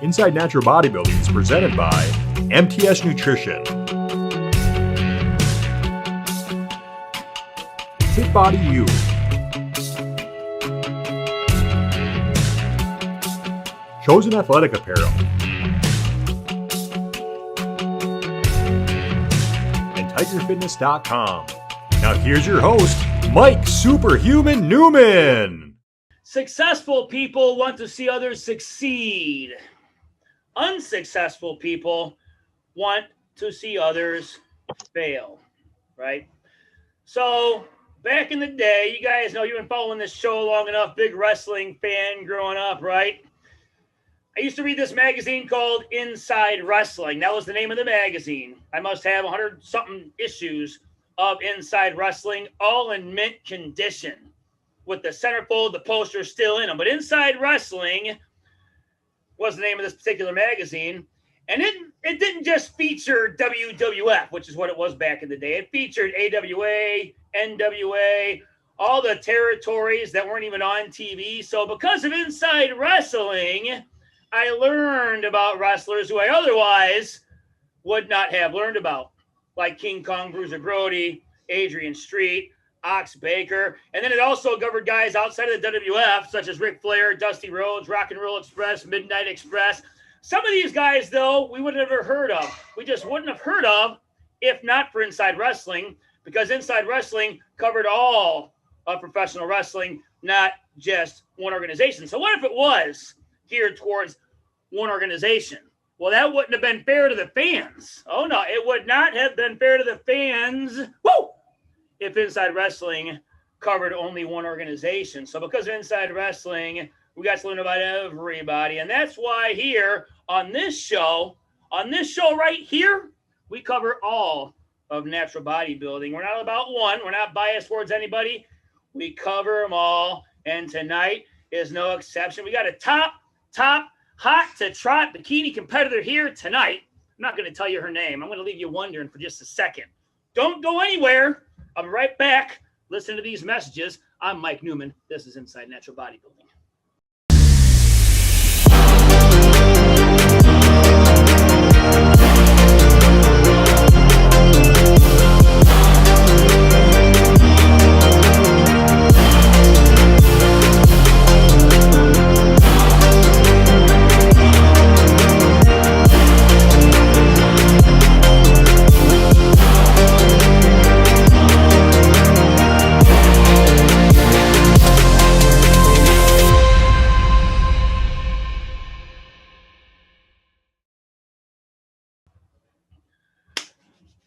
Inside Natural Bodybuilding is presented by MTS Nutrition, Fit Body U, Chosen Athletic Apparel, and TigerFitness.com. Now here's your host, Mike Superhuman Newman. Successful people want to see others succeed. Unsuccessful people want to see others fail, right? So back in the day, you guys know, you've been following this show long enough, big wrestling fan growing up, right? I used to read this magazine called Inside Wrestling. That was the name of the magazine. I must have 100-something issues of Inside Wrestling, all in mint condition, with the centerfold, the poster still in them. But Inside Wrestling was the name of this particular magazine. And it didn't just feature WWF, which is what it was back in the day. It featured AWA, NWA, all the territories that weren't even on TV. So because of Inside Wrestling, I learned about wrestlers who I otherwise would not have learned about, like King Kong Bruiser Brody, Adrian Street, Ox Baker. And then it also covered guys outside of the WWF, such as Ric Flair, Dusty Rhodes, Rock and Roll Express, Midnight Express. Some of these guys, though, we would have never heard of. We just wouldn't have heard of if not for Inside Wrestling, because Inside Wrestling covered all of professional wrestling, not just one organization. So what if it was geared towards one organization? Well, that wouldn't have been fair to the fans. Oh, no, it would not have been fair to the fans. Woo! If Inside Wrestling covered only one organization. So because of Inside Wrestling, we got to learn about everybody. And that's why here on this show right here, we cover all of natural bodybuilding. We're not about one. We're not biased towards anybody. We cover them all. And tonight is no exception. We got a top, hot to trot bikini competitor here tonight. I'm not going to tell you her name. I'm going to leave you wondering for just a second. Don't go anywhere. I'll be right back. Listen to these messages. I'm Mike Newman. This is Inside Natural Bodybuilding.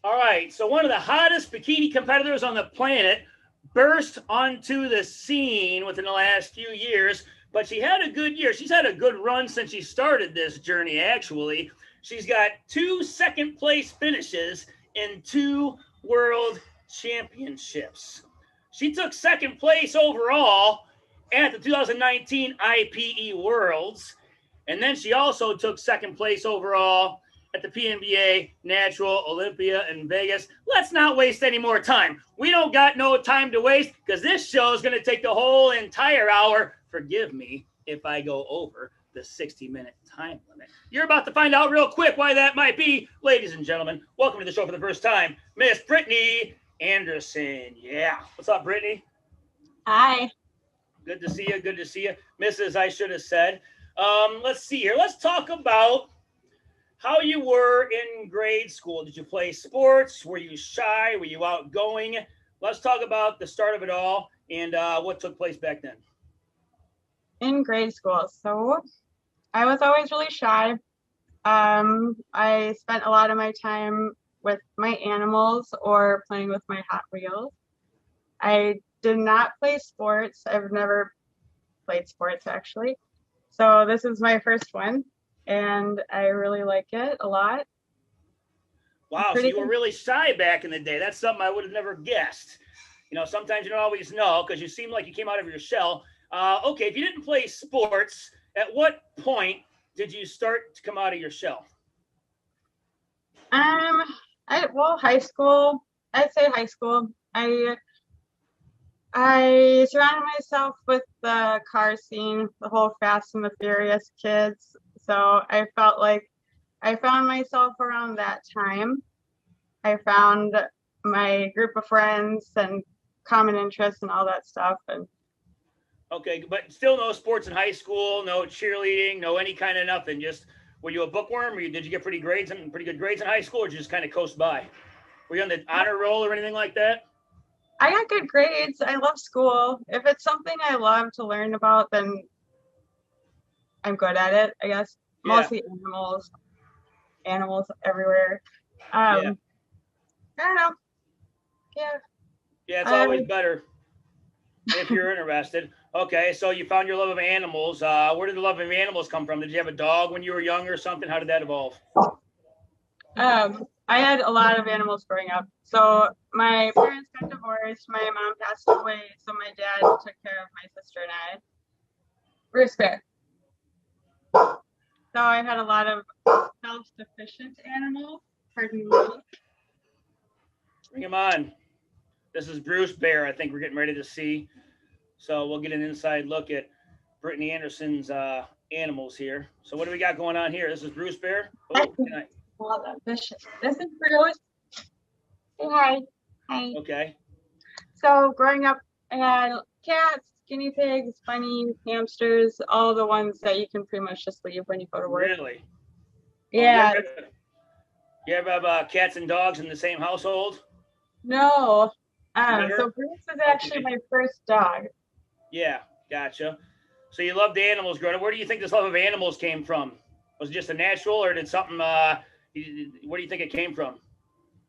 All right, so one of the hottest bikini competitors on the planet burst onto the scene within the last few years, but she had a good year. She's had a good run since she started this journey, actually. She's got 2 second-place finishes in 2 world championships. She took second place overall at the 2019 IPE Worlds, and then she also took second place overall at the PNBA Natural Olympia in Vegas. Let's not waste any more time. We don't got no time to waste because this show is going to take the whole entire hour. Forgive me if I go over the 60-minute time limit. You're about to find out real quick why that might be. Ladies and gentlemen, welcome to the show for the first time, Miss Brittany Anderson. Yeah. What's up, Brittany? Hi. Good to see you. Good to see you. Mrs. I should have said. Let's see here. Let's talk about how you were in grade school. Did you play sports? Were you shy? Were you outgoing? Let's talk about the start of it all and what took place back then. In grade school. So I was always really shy. I spent a lot of my time with my animals or playing with my Hot Wheels. I did not play sports. I've never played sports, actually. So this is my first one. And I really like it a lot. Wow, so you were really shy back in the day. That's something I would have never guessed. You know, sometimes you don't always know because you seem like you came out of your shell. Okay, if you didn't play sports, at what point did you start to come out of your shell? High school. I'd say high school. I surrounded myself with the car scene, the whole Fast and the Furious kids. So I felt like I found myself around that time. I found my group of friends and common interests and all that stuff. And Okay, but still no sports in high school, no cheerleading, no any kind of nothing. Just were you a bookworm, or did you get pretty good grades in high school, or did you just kind of coast by? Were you on the honor roll or anything like that? I got good grades. I love school. If it's something I love to learn about, then I'm good at it, I guess. Yeah. Mostly animals everywhere. Yeah. I don't know. Yeah. Yeah, it's always better if you're interested. Okay, so you found your love of animals. Where did the love of animals come from? Did you have a dog when you were young or something? How did that evolve? I had a lot of animals growing up. So my parents got divorced. My mom passed away. So my dad took care of my sister and I. Bruce Bear. So I had a lot of self-sufficient animals. Pardon me. Bring him on. This is Bruce Bear. I think we're getting ready to see. So we'll get an inside look at Brittany Anderson's animals here. So what do we got going on here? This is Bruce Bear. Oh, This is Bruce. Say hi. Hi. Okay. So growing up, I had cats, guinea pigs, bunnies, hamsters, all the ones that you can pretty much just leave when you go to work. Really? Yeah. Oh, you ever have cats and dogs in the same household? No. Never? So Bruce is actually my first dog. Yeah, gotcha. So you loved animals growing up. Where do you think this love of animals came from? Was it just a natural, or did something? Where do you think it came from?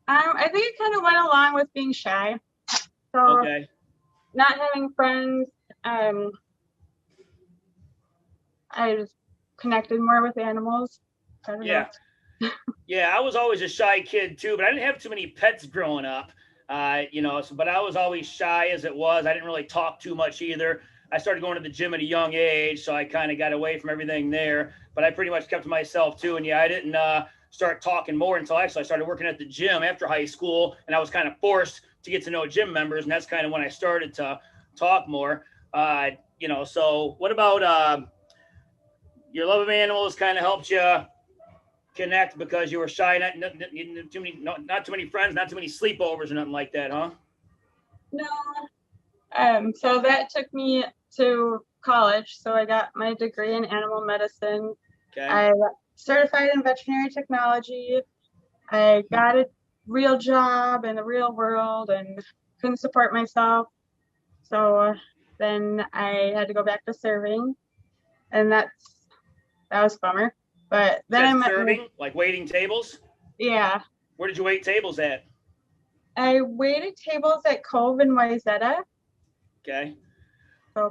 I think it kind of went along with being shy. So Okay. not having friends, I just connected more with animals. I don't know. Yeah, I was always a shy kid too, but I didn't have too many pets growing up. But I was always shy as it was. I didn't really talk too much either. I started going to the gym at a young age, so I kind of got away from everything there. But I pretty much kept to myself too. And yeah, I didn't start talking more until actually I started working at the gym after high school, and I was kind of forced to get to know gym members, and that's kind of when I started to talk more. So what about your love of animals? Kind of helped you connect because you were shy, not too many friends, not too many sleepovers or nothing like that, huh? No. So that took me to college. So I got my degree in animal medicine. Okay. I got certified in veterinary technology. I got a real job in the real world and couldn't support myself. So then I had to go back to serving, and that was a bummer. But then I met serving, like waiting tables? Yeah. Where did you wait tables at? I waited tables at Cove and Wayzata. Okay.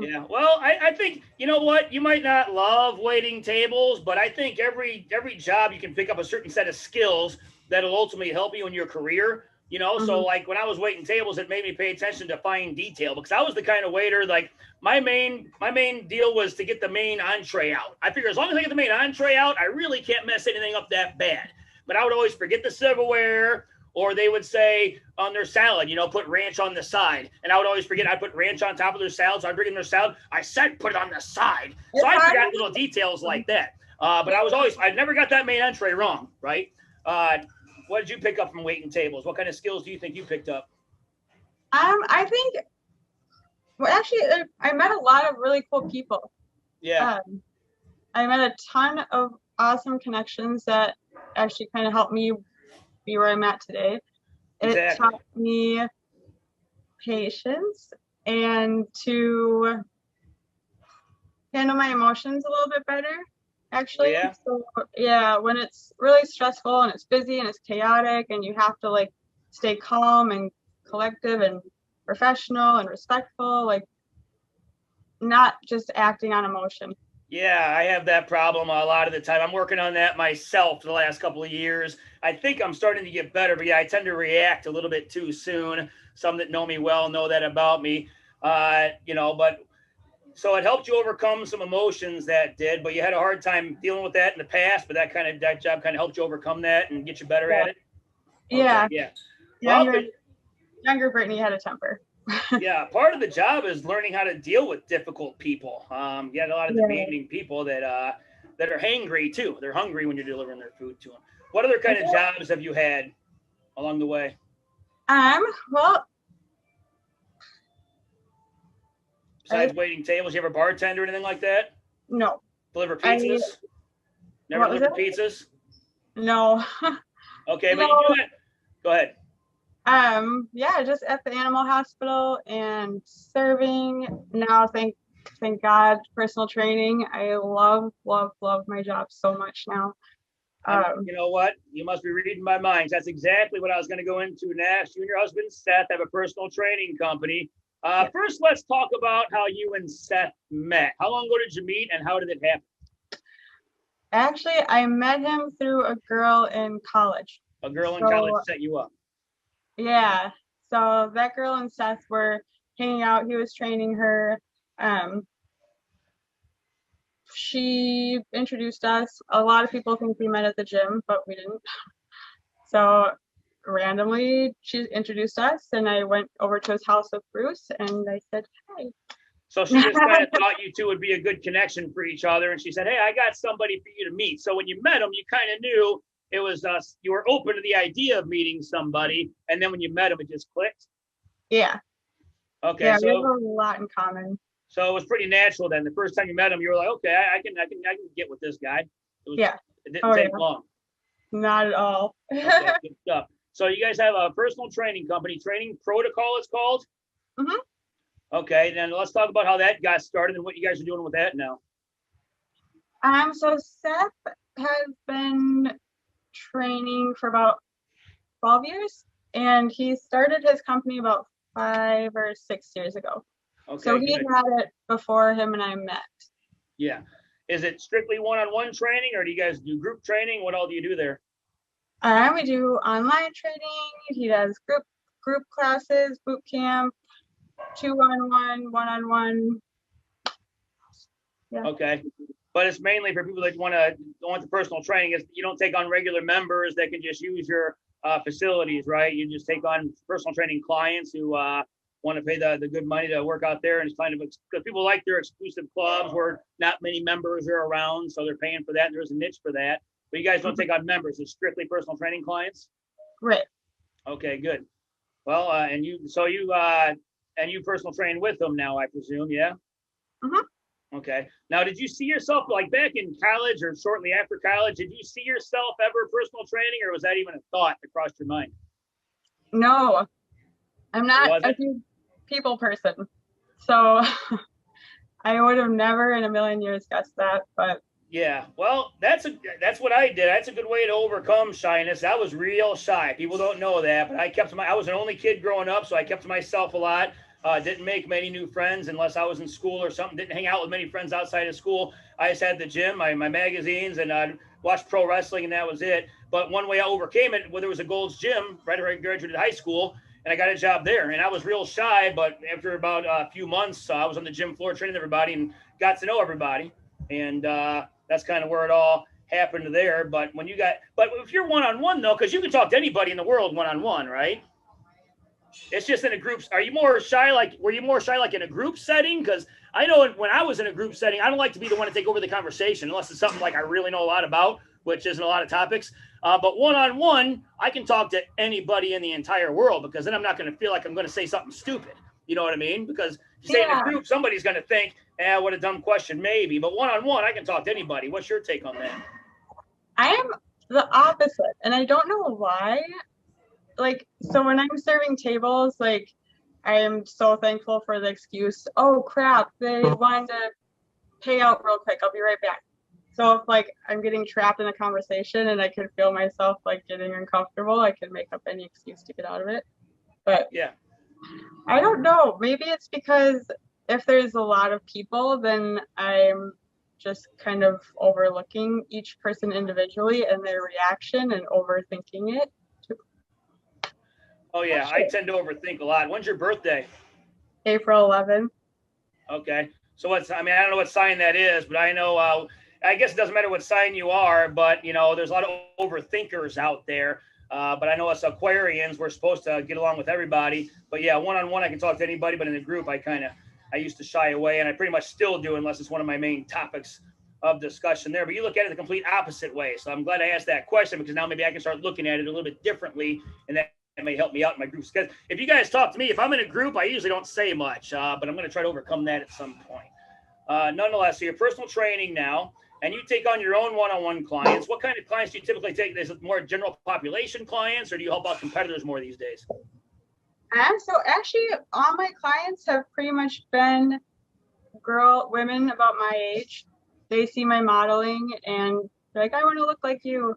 Yeah. Well, I think, you know what? You might not love waiting tables, but I think every job you can pick up a certain set of skills that'll ultimately help you in your career. So like when I was waiting tables, it made me pay attention to fine detail, because I was the kind of waiter, like my main deal was to get the main entree out. I figure as long as I get the main entree out, I really can't mess anything up that bad. But I would always forget the silverware, or they would say on their salad, put ranch on the side. And I would always forget I put ranch on top of their salad. So I'd bring in their salad. I said, put it on the side. So I forgot little details like that. But I never got that main entree wrong, right? What did you pick up from waiting tables? What kind of skills do you think you picked up? I think, actually, I met a lot of really cool people. Yeah. I met a ton of awesome connections that actually kind of helped me be where I'm at today. It taught me patience and to handle my emotions a little bit better, actually. Yeah. So yeah, when it's really stressful and it's busy and it's chaotic and you have to like stay calm and collective and professional and respectful, like not just acting on emotion. Yeah, I have that problem a lot of the time. I'm working on that myself for the last couple of years. I think I'm starting to get better, but yeah, I tend to react a little bit too soon. Some that know me well know that about me. But so it helped you overcome some emotions that did, but you had a hard time dealing with that in the past, but that job kind of helped you overcome that and get you better at it. Yeah. Okay, yeah. Younger Brittany had a temper. Yeah, part of the job is learning how to deal with difficult people. You had a lot of demanding people that that are hangry too. They're hungry when you're delivering their food to them. What other kind of jobs have you had along the way? Well, Besides waiting tables, you ever bartender or anything like that? No. Deliver pizzas? Never delivered pizzas? No. Okay, but you do it. Go ahead. Yeah, just at the animal hospital and serving. Now, thank God, personal training. I love my job so much now. You know what? You must be reading my mind. That's exactly what I was going to go into next. You and your husband, Seth, have a personal training company. First, let's talk about how you and Seth met. How long ago did you meet, and how did it happen? Actually, I met him through a girl in college. A girl in college set you up? Yeah. So that girl and Seth were hanging out. He was training her. She introduced us. A lot of people think we met at the gym, but we didn't. So randomly, she introduced us, and I went over to his house with Bruce, and I said, "Hi." So she just kind of thought you two would be a good connection for each other, and she said, "Hey, I got somebody for you to meet." So when you met him, you kind of knew it was us. You were open to the idea of meeting somebody, and then when you met him, it just clicked. Yeah. Okay. Yeah, so we have a lot in common. So it was pretty natural then. The first time you met him, you were like, "Okay, I can get with this guy." Yeah. It didn't take long. Not at all. Okay, good stuff. So you guys have a personal training company, Training Protocol, it's called? Mm-hmm. Okay, then let's talk about how that got started and what you guys are doing with that now. So Seth has been training for about 12 years, and he started his company about 5 or 6 years ago. Okay, so he had it before him and I met. Yeah. Is it strictly one-on-one training, or do you guys do group training? What all do you do there? We do online training. He does group classes, boot camp, 2-on-1, 1-on-1. Yeah. Okay. But it's mainly for people that want the personal training. You don't take on regular members that can just use your facilities, right? You just take on personal training clients who want to pay the good money to work out there, and it's kind of because people like their exclusive clubs where not many members are around, so they're paying for that. And there's a niche for that, but you guys don't take on members. It's strictly personal training clients. Right. Okay, good. Well, and you personal train with them now, I presume, yeah. Mm-hmm. Okay. Now, did you see yourself like back in college or shortly after college? Did you see yourself ever personal training, or was that even a thought that crossed your mind? No, I'm not a huge people person, so I would have never in a million years guessed that. But yeah, well, that's what I did. That's a good way to overcome shyness. I was real shy. People don't know that, but I was an only kid growing up, so I kept to myself a lot. Didn't make many new friends unless I was in school or something. Didn't hang out with many friends outside of school. I just had the gym, my magazines, and I'd watch pro wrestling, and that was it. But one way I overcame it, there was a Gold's Gym right after I graduated high school, and I got a job there. And I was real shy, but after about a few months, I was on the gym floor training everybody and got to know everybody. And that's kind of where it all happened there. But if you're one-on-one though, because you can talk to anybody in the world one-on-one, right? It's just in a group. Were you more shy like in a group setting? Because I know when I was in a group setting, I don't like to be the one to take over the conversation unless it's something like I really know a lot about, which isn't a lot of topics. But one-on-one, I can talk to anybody in the entire world, because then I'm not going to feel like I'm going to say something stupid. You know what I mean? Because if you say in a group, somebody's going to think, what a dumb question, maybe. But one-on-one, I can talk to anybody. What's your take on that? I am the opposite, and I don't know why. So when I'm serving tables, I am so thankful for the excuse, "Oh crap, they wanted to pay out real quick, I'll be right back." So if I'm getting trapped in a conversation and I can feel myself getting uncomfortable, I can make up any excuse to get out of it. But yeah, I don't know. Maybe it's because if there's a lot of people, then I'm just kind of overlooking each person individually and their reaction and overthinking it. Oh yeah, I tend to overthink a lot. When's your birthday? April 11th. Okay. So I don't know what sign that is, but I know, I guess it doesn't matter what sign you are, but there's a lot of overthinkers out there. But I know us Aquarians, we're supposed to get along with everybody. But yeah, one-on-one, I can talk to anybody, but in a group, I used to shy away, and I pretty much still do unless it's one of my main topics of discussion there, but you look at it the complete opposite way. So I'm glad I asked that question, because now maybe I can start looking at it a little bit differently, and that may help me out in my groups. Because if you guys talk to me, if I'm in a group, I usually don't say much, but I'm going to try to overcome that at some point. Nonetheless, so you're personal training now, and you take on your own one-on-one clients. What kind of clients do you typically take? Is it more general population clients, or do you help out competitors more these days? So actually, all my clients have pretty much been women about my age. They see my modeling and they're like, I want to look like you.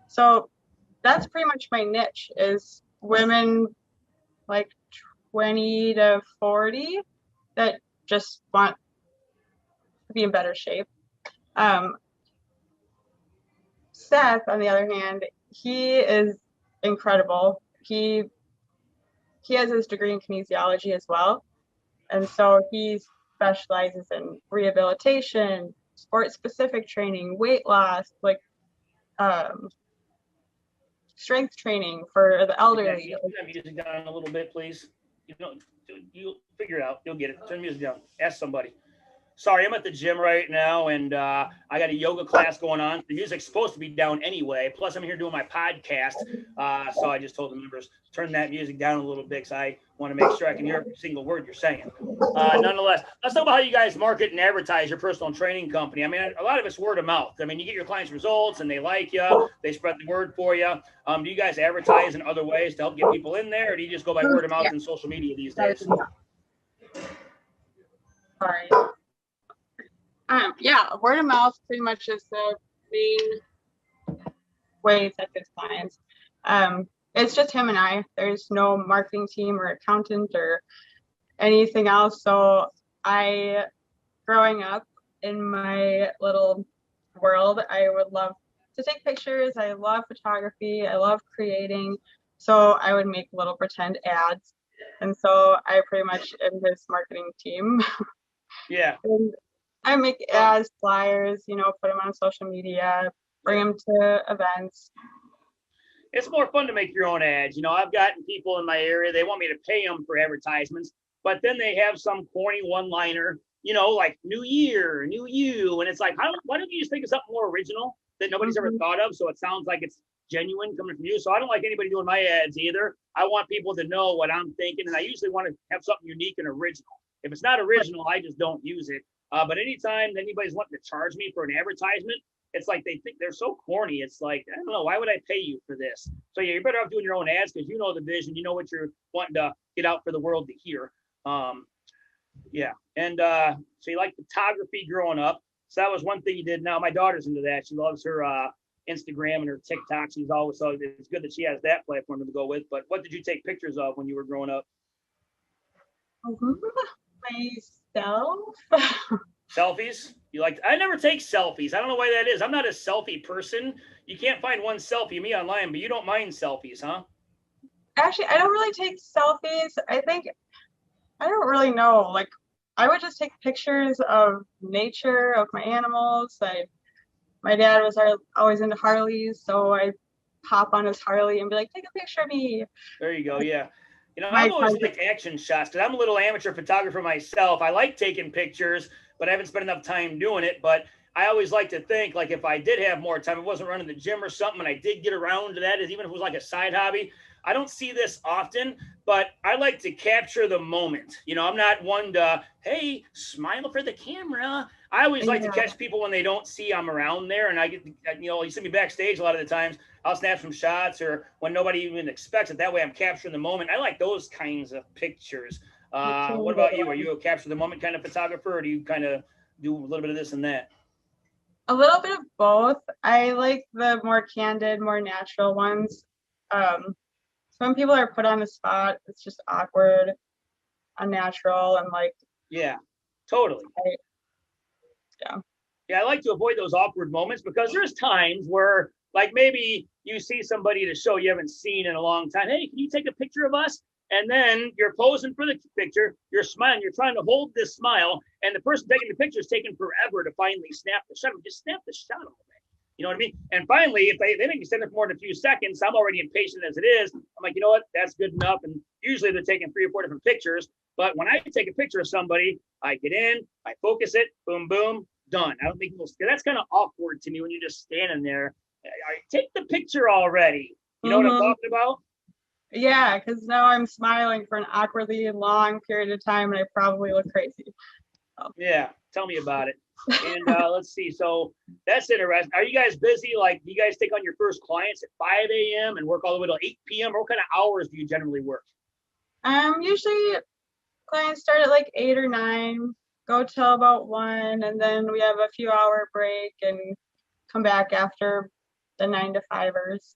So that's pretty much my niche, is women like 20 to 40 that just want to be in better shape. Seth, on the other hand, he is incredible. He has his degree in kinesiology as well. And so he specializes in rehabilitation, sport-specific training, weight loss, like strength training for the elderly. Yeah, turn that music down a little bit, please. You'll figure it out. You'll get it. Turn the music down. Ask somebody. Sorry, I'm at the gym right now, and I got a yoga class going on. The music's supposed to be down anyway. Plus, I'm here doing my podcast. So I just told the members, turn that music down a little bit, because I want to make sure I can hear every single word you're saying. Nonetheless, let's talk about how you guys market and advertise your personal training company. I mean, a lot of it's word of mouth. I mean, you get your clients' results, and they like you. They spread the word for you. Do you guys advertise in other ways to help get people in there, or do you just go by word of mouth and social media these days? Sorry. Yeah, word of mouth pretty much is the main way that gets clients. It's just him and I. There's no marketing team or accountant or anything else. So growing up in my little world, I would love to take pictures. I love photography. I love creating. So I would make little pretend ads. And so I pretty much am his marketing team. Yeah. And I make ads, flyers, put them on social media, bring them to events. It's more fun to make your own ads. I've gotten people in my area, they want me to pay them for advertisements, but then they have some corny one-liner, like new year, new you. And it's like, why don't you just think of something more original that nobody's ever thought of, so it sounds like it's genuine coming from you? So I don't like anybody doing my ads either. I want people to know what I'm thinking, and I usually want to have something unique and original. If it's not original, I just don't use it. But anytime anybody's wanting to charge me for an advertisement, it's like they think they're so corny. It's like, I don't know, why would I pay you for this? So yeah, you're better off doing your own ads, because you know the vision, you know what you're wanting to get out for the world to hear. Yeah. And so you like photography growing up. So that was one thing you did. Now my daughter's into that. She loves her Instagram and her TikTok. She's always, so it's good that she has that platform to go with. But what did you take pictures of when you were growing up? Myself. Selfies? I never take selfies. I don't know why that is. I'm not a selfie person. You can't find one selfie of me online, but you don't mind selfies, huh? Actually, I don't really take selfies. I don't really know. Like, I would just take pictures of nature, of my animals. My dad was always into Harleys, so I hop on his Harley and be like, take a picture of me. There you go. Yeah. I've always liked action shots, because I'm a little amateur photographer myself. I like taking pictures, but I haven't spent enough time doing it. But I always like to think, like, if I did have more time, I wasn't running the gym or something, and I did get around to that, even if it was like a side hobby. I don't see this often, but I like to capture the moment. I'm not one to, hey, smile for the camera. I always like to catch people when they don't see I'm around there, and I get, you see me backstage a lot of the times. I'll snap some shots, or when nobody even expects it. That way I'm capturing the moment. I like those kinds of pictures. What about you? Are you a capture the moment kind of photographer, or do you kind of do a little bit of this and that? A little bit of both. I like the more candid, more natural ones. When people are put on the spot, it's just awkward, unnatural, and like. Yeah, totally. Yeah, I like to avoid those awkward moments, because there's times where, like, maybe you see somebody at a show you haven't seen in a long time. Hey, can you take a picture of us? And then you're posing for the picture, you're smiling, you're trying to hold this smile, and the person taking the picture is taking forever to finally snap the shot. Just snap the shot already. You know what I mean? And finally, if they make me stand there for more than a few seconds, I'm already impatient as it is. I'm like, you know what? That's good enough. And usually they're taking 3 or 4 different pictures. But when I take a picture of somebody, I get in, I focus it, boom, boom, done. I don't think people, that's kind of awkward to me when you're just standing there. Take the picture already. You know what I'm talking about? Yeah, because now I'm smiling for an awkwardly long period of time, and I probably look crazy. Yeah, tell me about it. And let's see. So that's interesting. Are you guys busy? Like, do you guys take on your first clients at 5 a.m. and work all the way till 8 p.m.? Or what kind of hours do you generally work? Usually clients start at like 8 or 9, go till about 1, and then we have a few hour break and come back after the 9 to 5ers.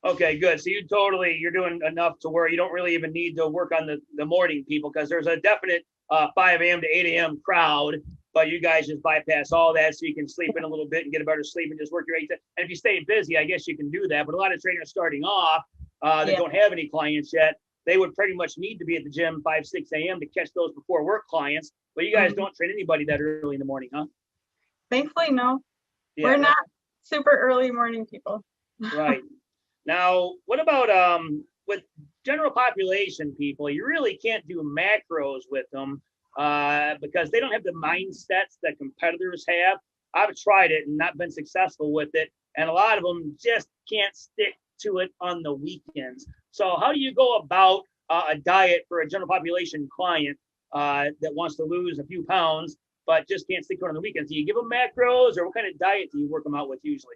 Okay, good. So you're doing enough to where you don't really even need to work on the morning people, because there's a definite 5 a.m. to 8 a.m. crowd, but you guys just bypass all that so you can sleep in a little bit and get a better sleep and just work your 8 to, and if you stay busy, I guess you can do that. But a lot of trainers starting off that don't have any clients yet, they would pretty much need to be at the gym 5, 6 a.m. to catch those before work clients. But you guys don't train anybody that early in the morning, huh? Thankfully, no. Yeah, we're not super early morning people. Right. Now, what about with general population people? You really can't do macros with them because they don't have the mindsets that competitors have. I've tried it and not been successful with it, and a lot of them just can't stick to it on the weekends. So how do you go about a diet for a general population client that wants to lose a few pounds but just can't stick to it on the weekends? Do you give them macros, or what kind of diet do you work them out with usually?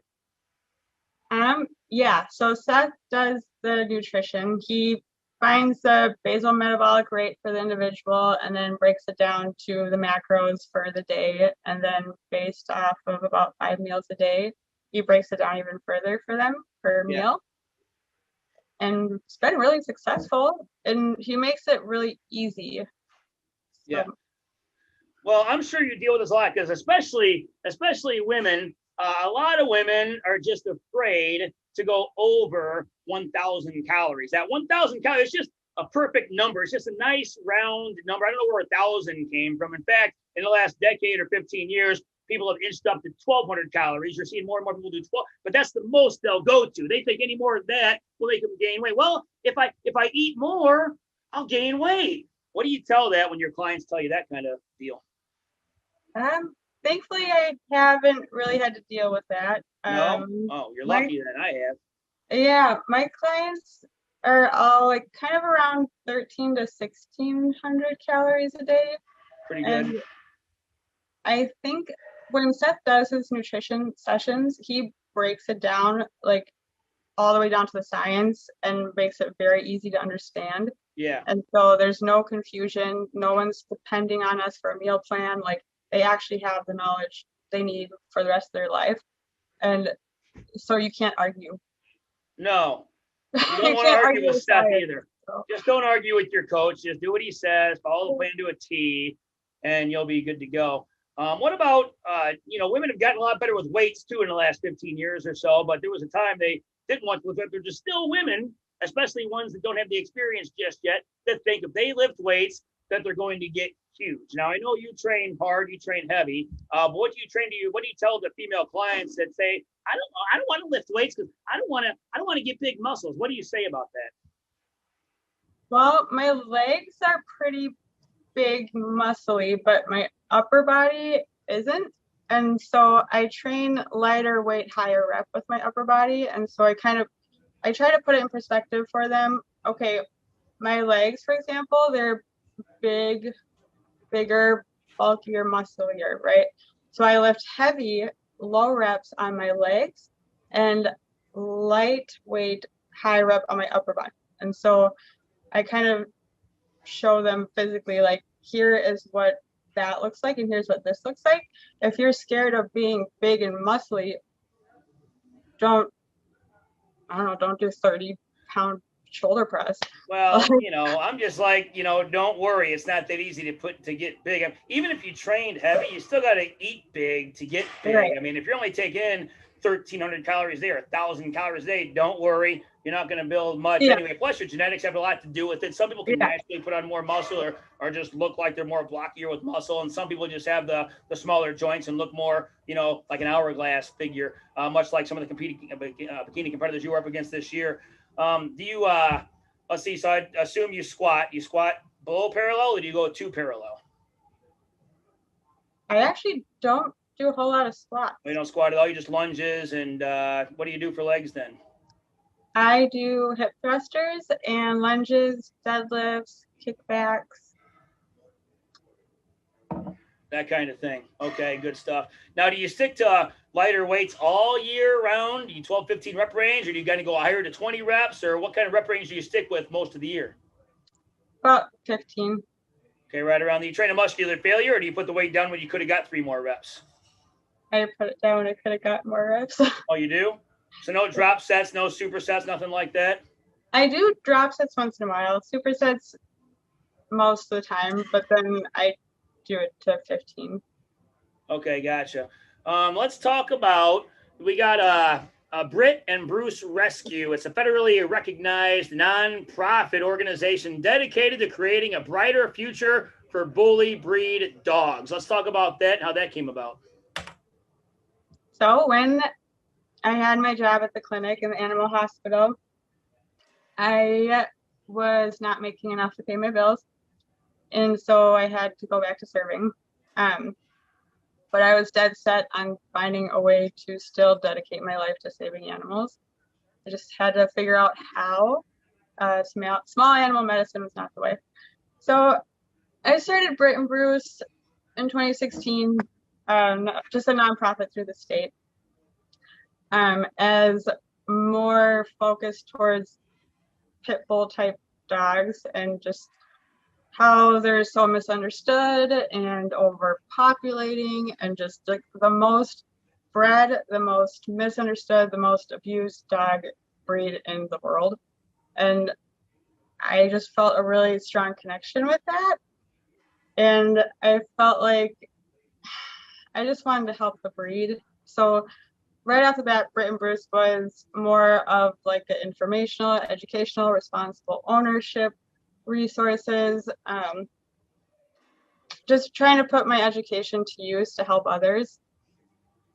Yeah, so Seth does the nutrition. He finds the basal metabolic rate for the individual and then breaks it down to the macros for the day. And then based off of about 5 meals a day, he breaks it down even further for them per meal. And it's been really successful, and he makes it really easy. Yeah. Well, I'm sure you deal with this a lot, because especially women, a lot of women are just afraid to go over 1,000 calories. That 1,000 calories is just a perfect number. It's just a nice round number. I don't know where 1,000 came from. In fact, in the last decade or 15 years, people have inched up to 1,200 calories. You're seeing more and more people do 12, but that's the most they'll go to. They think any more of that will make them gain weight. Well, if I eat more, I'll gain weight. What do you tell that when your clients tell you that kind of deal? Thankfully, I haven't really had to deal with that. No? Oh, you're lucky that I have. Yeah, my clients are all like kind of around 1,300 to 1,600 calories a day. Pretty good. And I think when Seth does his nutrition sessions, he breaks it down like all the way down to the science and makes it very easy to understand. Yeah. And so there's no confusion. No one's depending on us for a meal plan. Like, they actually have the knowledge they need for the rest of their life. And so you can't argue. No. You don't want to argue with Seth either. So. Just don't argue with your coach. Just do what he says, follow the plan to a T, and you'll be good to go. What about, women have gotten a lot better with weights too in the last 15 years or so, but there was a time they didn't want to lift weights. They're just still women, especially ones that don't have the experience just yet, that think if they lift weights, that they're going to get huge. Now, I know you train hard, you train heavy. But what do you tell the female clients that say, I don't want to lift weights because I don't want to get big muscles? What do you say about that? Well, my legs are pretty big, muscly, but my upper body isn't. And so I train lighter weight, higher rep with my upper body. And so I try to put it in perspective for them. Okay, my legs, for example, they're bigger, bulkier, musclier, right? So I lift heavy, low reps on my legs and lightweight, high rep on my upper body. And so I kind of show them physically, like, here is what that looks like, and here's what this looks like. If you're scared of being big and muscly, don't do 30-pound shoulder press. Well, I'm just like, don't worry. It's not that easy to get big. Even if you trained heavy, you still got to eat big to get big. Right. I mean, if you're only taking 1,300 calories a day or 1,000 calories a day, don't worry. You're not going to build much anyway. Plus, your genetics have a lot to do with it. Some people can naturally put on more muscle or just look like they're more blockier with muscle. And some people just have the smaller joints and look more, like an hourglass figure, much like some of the bikini competitors you were up against this year. Let's see. So I assume you squat below parallel, or do you go 2 parallel? I actually don't do a whole lot of squats. You don't squat at all. You just lunges. And what do you do for legs then? I do hip thrusters and lunges, deadlifts, kickbacks. That kind of thing. Okay, good stuff. Now, do you stick to lighter weights all year round? Do you 12, 15 rep range, or do you kind of go higher to 20 reps, or what kind of rep range do you stick with most of the year? About 15. Okay, right around. Do you train a muscular failure, or do you put the weight down when you could have got 3 more reps? I put it down. I could have got more reps. Oh, you do? So no drop sets, no supersets, nothing like that? I do drop sets once in a while, supersets most of the time, but then I do it to 15. Okay, gotcha. Let's talk about, we got a Britt and Bruce Rescue. It's a federally recognized nonprofit organization dedicated to creating a brighter future for bully breed dogs. Let's talk about that and how that came about. So when I had my job at the clinic in the animal hospital, I was not making enough to pay my bills. And so I had to go back to serving. But I was dead set on finding a way to still dedicate my life to saving animals. I just had to figure out how. Small animal medicine was not the way. So I started Britt and Bruce in 2016, just a nonprofit through the state, as more focused towards pit bull type dogs and just how they're so misunderstood and overpopulating and just like the most bred, the most misunderstood, the most abused dog breed in the world. And I just felt a really strong connection with that. And I felt like I just wanted to help the breed. So right off the bat, Britt and Bruce was more of like the informational, educational, responsible ownership, resources, just trying to put my education to use to help others.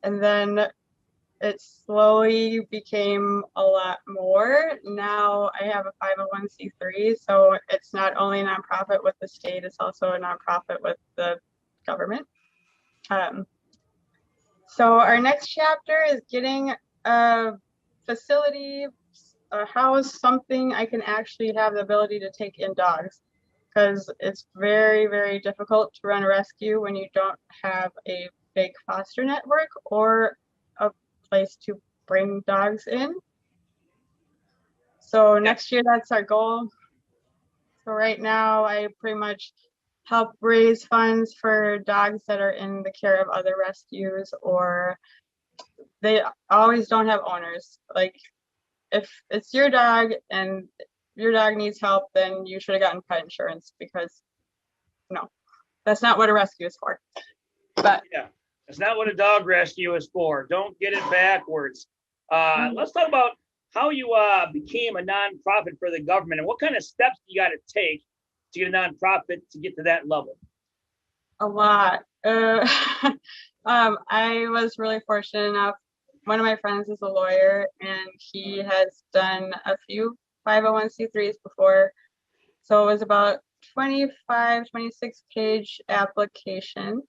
And then it slowly became a lot more. Now I have a 501c3, so it's not only a nonprofit with the state, it's also a nonprofit with the government. So our next chapter is getting a facility, a house, something I can actually have the ability to take in dogs, because it's very, very difficult to run a rescue when you don't have a big foster network or a place to bring dogs in. So next year, that's our goal. So right now, I pretty much help raise funds for dogs that are in the care of other rescues, or they always don't have owners. Like, if it's your dog and your dog needs help, then you should have gotten pet insurance, because no, that's not what a rescue is for. But yeah, that's not what a dog rescue is for. Don't get it backwards. Let's talk about how you became a nonprofit for the government and what kind of steps you got to take to get a nonprofit to get to that level. A lot. I was really fortunate enough. One of my friends is a lawyer, and he has done a few 501c3s before. So it was about 25, 26 page application,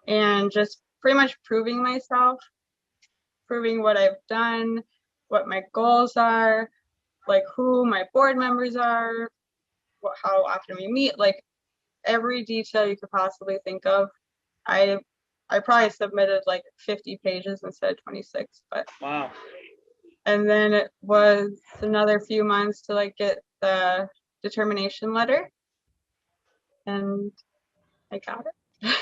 and just pretty much proving myself, proving what I've done, what my goals are, like who my board members are, how often we meet, like every detail you could possibly think of. I probably submitted like 50 pages instead of 26, but wow. And then it was another few months to like get the determination letter, and I got it.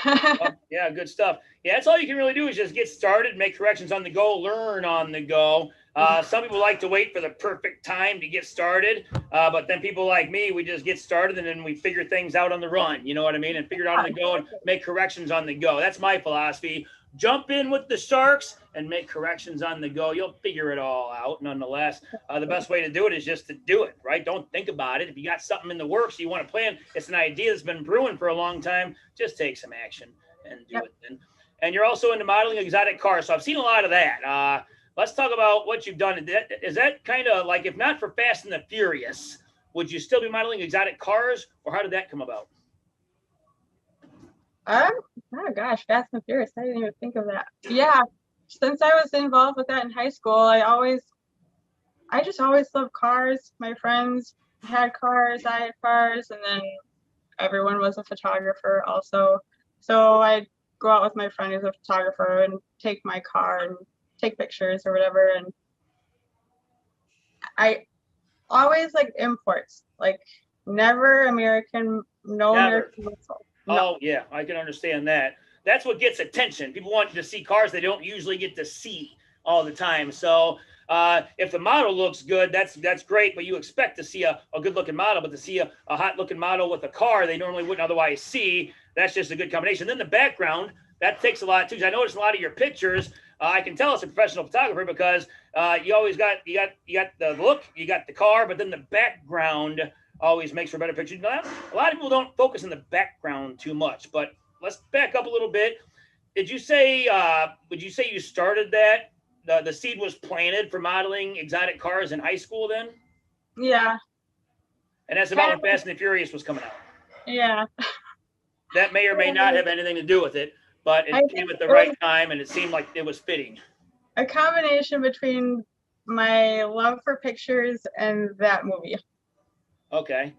Oh, yeah, good stuff. Yeah, that's all you can really do is just get started, make corrections on the go, learn on the go. Some people like to wait for the perfect time to get started, but then people like me, we just get started and then we figure things out on the run, you know what I mean? And figure it out on the go and make corrections on the go. That's my philosophy. Jump in with the sharks and make corrections on the go. You'll figure it all out nonetheless. The best way to do it is just to do it, right? Don't think about it. If you got something in the works you want to plan, it's an idea that's been brewing for a long time, just take some action and do it then. And you're also into modeling exotic cars. So I've seen a lot of that. Let's talk about what you've done. Is that kind of like, if not for Fast and the Furious, would you still be modeling exotic cars, or how did that come about? Oh gosh, Fast and Furious. I didn't even think of that. Yeah, since I was involved with that in high school, I just always loved cars. My friends had cars, I had cars, and then everyone was a photographer also. So I'd go out with my friend who's a photographer and take my car and take pictures or whatever. And I always like imports, like never American, no Never. American muscle. No. Oh, yeah, I can understand that. That's what gets attention. People want to see cars they don't usually get to see all the time. So if the model looks good, that's great, but you expect to see a good-looking model, but to see a hot-looking model with a car they normally wouldn't otherwise see, that's just a good combination. Then the background, that takes a lot, too. I noticed a lot of your pictures. I can tell it's a professional photographer because you always got the look, you got the car, but then the background always makes for better pictures. Now, a lot of people don't focus on the background too much, but let's back up a little bit. Would you say you started that? The seed was planted for modeling exotic cars in high school then? Yeah. And that's about when Fast and the Furious was coming out. Yeah. That may or may not have anything to do with it, but it came at the right time and it seemed like it was fitting. A combination between my love for pictures and that movie. Okay.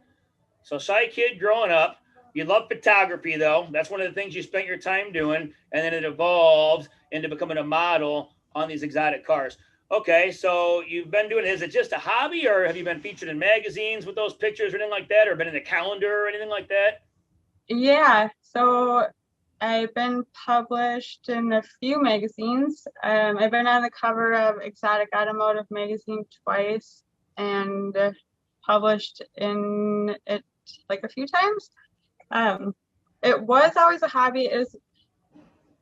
So shy kid growing up. You love photography, though. That's one of the things you spent your time doing. And then it evolved into becoming a model on these exotic cars. Okay, so you've been doing it. Is it just a hobby, or have you been featured in magazines with those pictures or anything like that, or been in a calendar or anything like that? Yeah, so I've been published in a few magazines. I've been on the cover of Exotic Automotive magazine twice and published in it like a few times. It was always a hobby. It's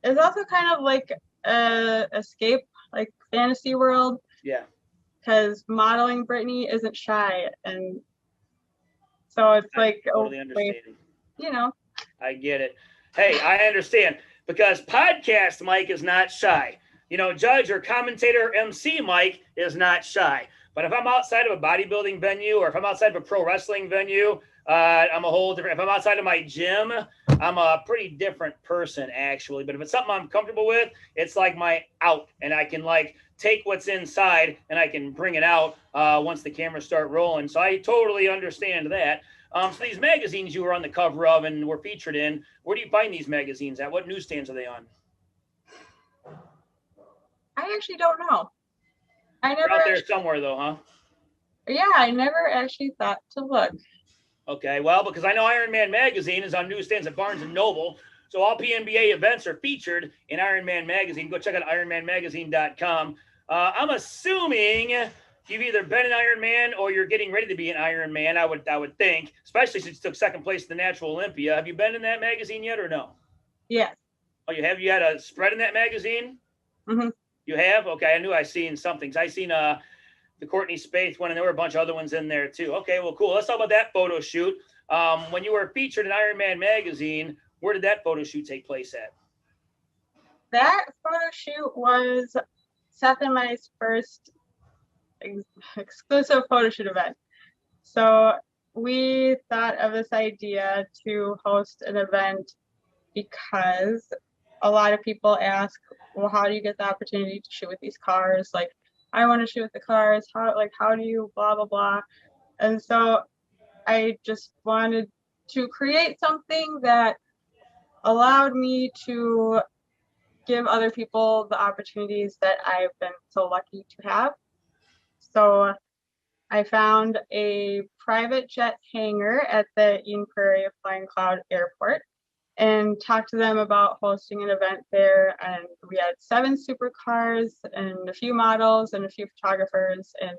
also kind of like a escape, like fantasy world. Yeah. Because modeling Brittany isn't shy, and so it's like totally understand. You know. I get it. Hey, I understand because podcast Mike is not shy. You know, judge or commentator MC Mike is not shy. But if I'm outside of a bodybuilding venue or if I'm outside of a pro wrestling venue, I'm a whole different. If I'm outside of my gym, I'm a pretty different person, actually. But if it's something I'm comfortable with, it's like my out. And I can like take what's inside and I can bring it out once the cameras start rolling. So I totally understand that. So these magazines you were on the cover of and were featured in, where do you find these magazines at? What newsstands are they on? I actually don't know. They're out there somewhere, though, huh? Yeah, I never actually thought to look. Okay, well, because I know Ironman Magazine is on newsstands at Barnes & Noble, so all PNBA events are featured in Ironman Magazine. Go check out ironmanmagazine.com. I'm assuming you've either been an Ironman or you're getting ready to be an Ironman, I would think, especially since you took second place at the Natural Olympia. Have you been in that magazine yet or no? Yes. Oh, you have? You had a spread in that magazine? Mm-hmm. You have? Okay, I knew I seen something. I seen the Courtney Spaeth one, and there were a bunch of other ones in there too. Okay, well, cool. Let's talk about that photo shoot. When you were featured in Ironman Magazine, where did that photo shoot take place at? That photo shoot was Seth and my first exclusive photo shoot event. So we thought of this idea to host an event because a lot of people ask, well, how do you get the opportunity to shoot with these cars? Like, I want to shoot with the cars. How do you blah, blah, blah. And so I just wanted to create something that allowed me to give other people the opportunities that I've been so lucky to have. So I found a private jet hangar at the Eden Prairie Flying Cloud Airport and talked to them about hosting an event there. And we had 7 supercars and a few models and a few photographers, and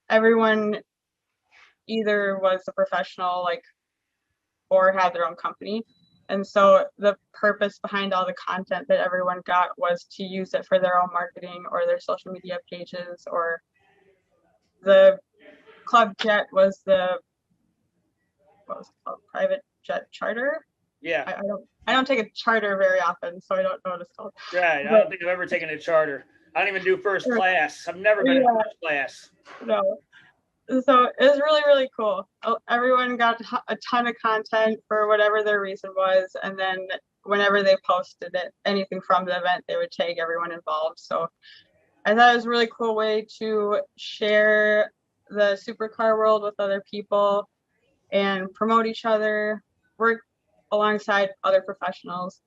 everyone either was a professional, like, or had their own company. And so the purpose behind all the content that everyone got was to use it for their own marketing or their social media pages. Or the club jet was what was it called? Private jet charter. Yeah. I don't take a charter very often, so I don't know what it's called. Right. I don't think I've ever taken a charter. I don't even do first class. I've never been in first class. No. So it was really, really cool. Everyone got a ton of content for whatever their reason was. And then whenever they posted it, anything from the event, they would tag everyone involved. So I thought it was a really cool way to share the supercar world with other people and promote each other, work alongside other professionals,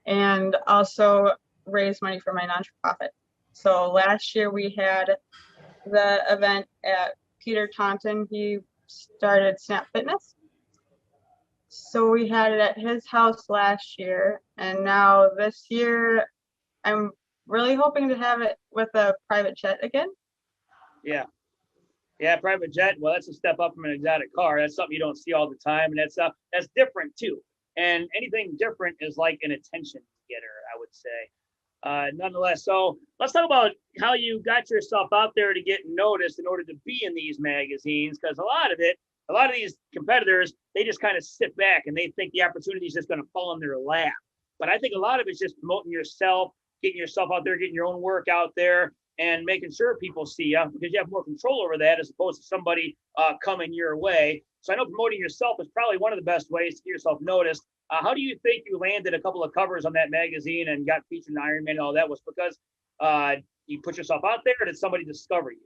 and also raise money for my nonprofit. So last year we had the event at Peter Taunton. He started Snap Fitness. So we had it at his house last year, and now this year I'm really hoping to have it with a private jet again. Yeah. Yeah, private jet. Well, that's a step up from an exotic car. That's something you don't see all the time, and that's different too. And anything different is like an attention getter, I would say. Nonetheless, so let's talk about how you got yourself out there to get noticed in order to be in these magazines, because a lot of these competitors, they just kind of sit back and they think the opportunity is just going to fall in their lap. But I think a lot of it's just promoting yourself, getting yourself out there, getting your own work out there, and making sure people see you, because you have more control over that as opposed to somebody coming your way. So I know promoting yourself is probably one of the best ways to get yourself noticed. How do you think you landed a couple of covers on that magazine and got featured in Iron Man and all that? Was because you put yourself out there, or did somebody discover you?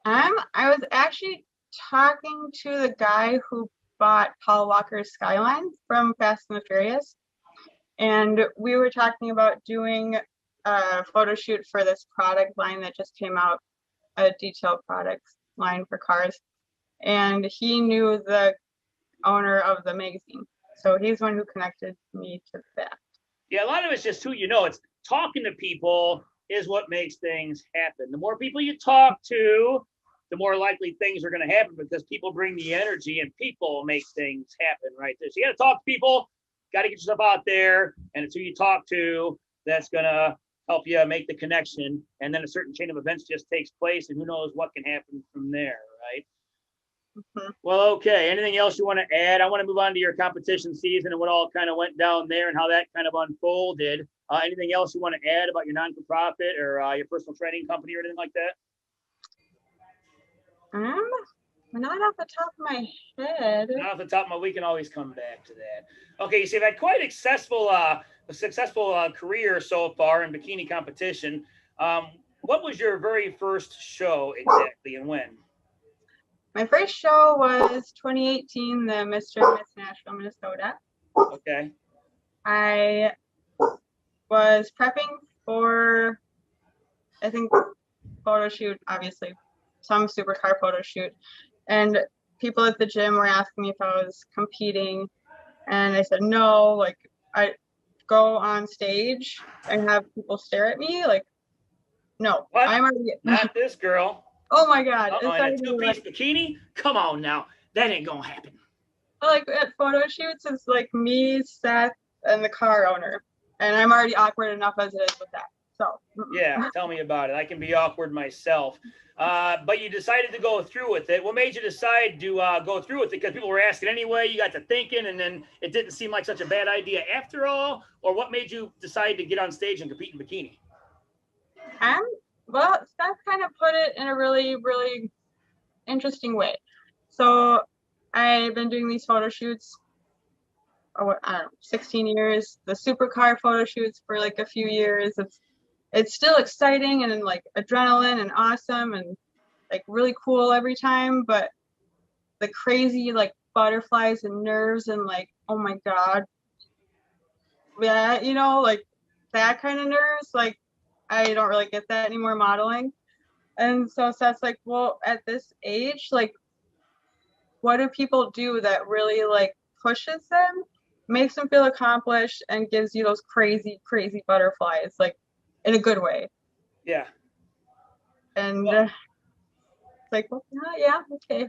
I was actually talking to the guy who bought Paul Walker's Skyline from Fast and the Furious, and we were talking about doing a photo shoot for this product line that just came out, a detailed products line for cars, and he knew the owner of the magazine, so he's the one who connected me to that. Yeah, a lot of it's just who you know. It's talking to people is what makes things happen. The more people you talk to, the more likely things are going to happen, because people bring the energy and people make things happen right there. So you got to talk to people, got to get yourself out there, and it's who you talk to that's going to help you make the connection. And then a certain chain of events just takes place, and who knows what can happen from there, right? Mm-hmm. Well, okay. Anything else you want to add? I want to move on to your competition season and what all kind of went down there and how that kind of unfolded. Anything else you want to add about your non-for-profit or your personal training company or anything like that? Not off the top of my head. Not off the top of my, we can always come back to that. Okay, so you've had quite a successful career so far in bikini competition. What was your very first show exactly, and when? My first show was 2018, the Mr. and Miss Nashville, Minnesota. Okay. I was prepping for, I think, photo shoot, obviously, some supercar photo shoot. And people at the gym were asking me if I was competing. And I said, no, like, I go on stage and have people stare at me. Like, no, what? I'm already. Not this girl. Oh my God. In a two-piece bikini? Come on now. That ain't gonna happen. Like at photo shoots, it's like me, Seth, and the car owner. And I'm already awkward enough as it is with that. So yeah, tell me about it. I can be awkward myself. But you decided to go through with it. What made you decide to go through with it? Because people were asking anyway, you got to thinking, and then it didn't seem like such a bad idea after all? Or what made you decide to get on stage and compete in bikini? Well, Steph kind of put it in a really, really interesting way. So I've been doing these photo shoots, I don't know, 16 years. The supercar photo shoots for like a few years. It's still exciting and like adrenaline and awesome and like really cool every time. But the crazy like butterflies and nerves and like, oh my God. Yeah, you know, like that kind of nerves, like I don't really get that anymore modeling. And so Seth's like, well, at this age, like, what do people do that really like pushes them, makes them feel accomplished, and gives you those crazy, crazy butterflies, like in a good way? Yeah. And it's like, well, yeah, okay.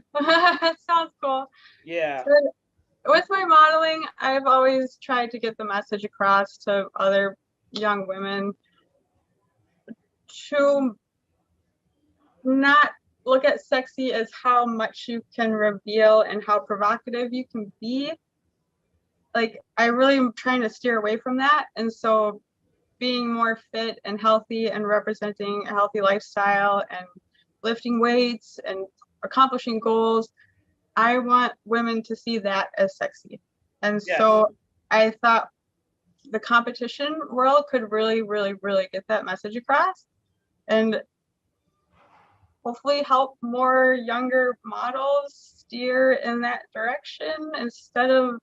Sounds cool. Yeah. But with my modeling, I've always tried to get the message across to other young women to not look at sexy as how much you can reveal and how provocative you can be. Like, I really am trying to steer away from that. And so being more fit and healthy and representing a healthy lifestyle and lifting weights and accomplishing goals, I want women to see that as sexy. And so I thought the competition world could really, really, really get that message across and hopefully help more younger models steer in that direction instead of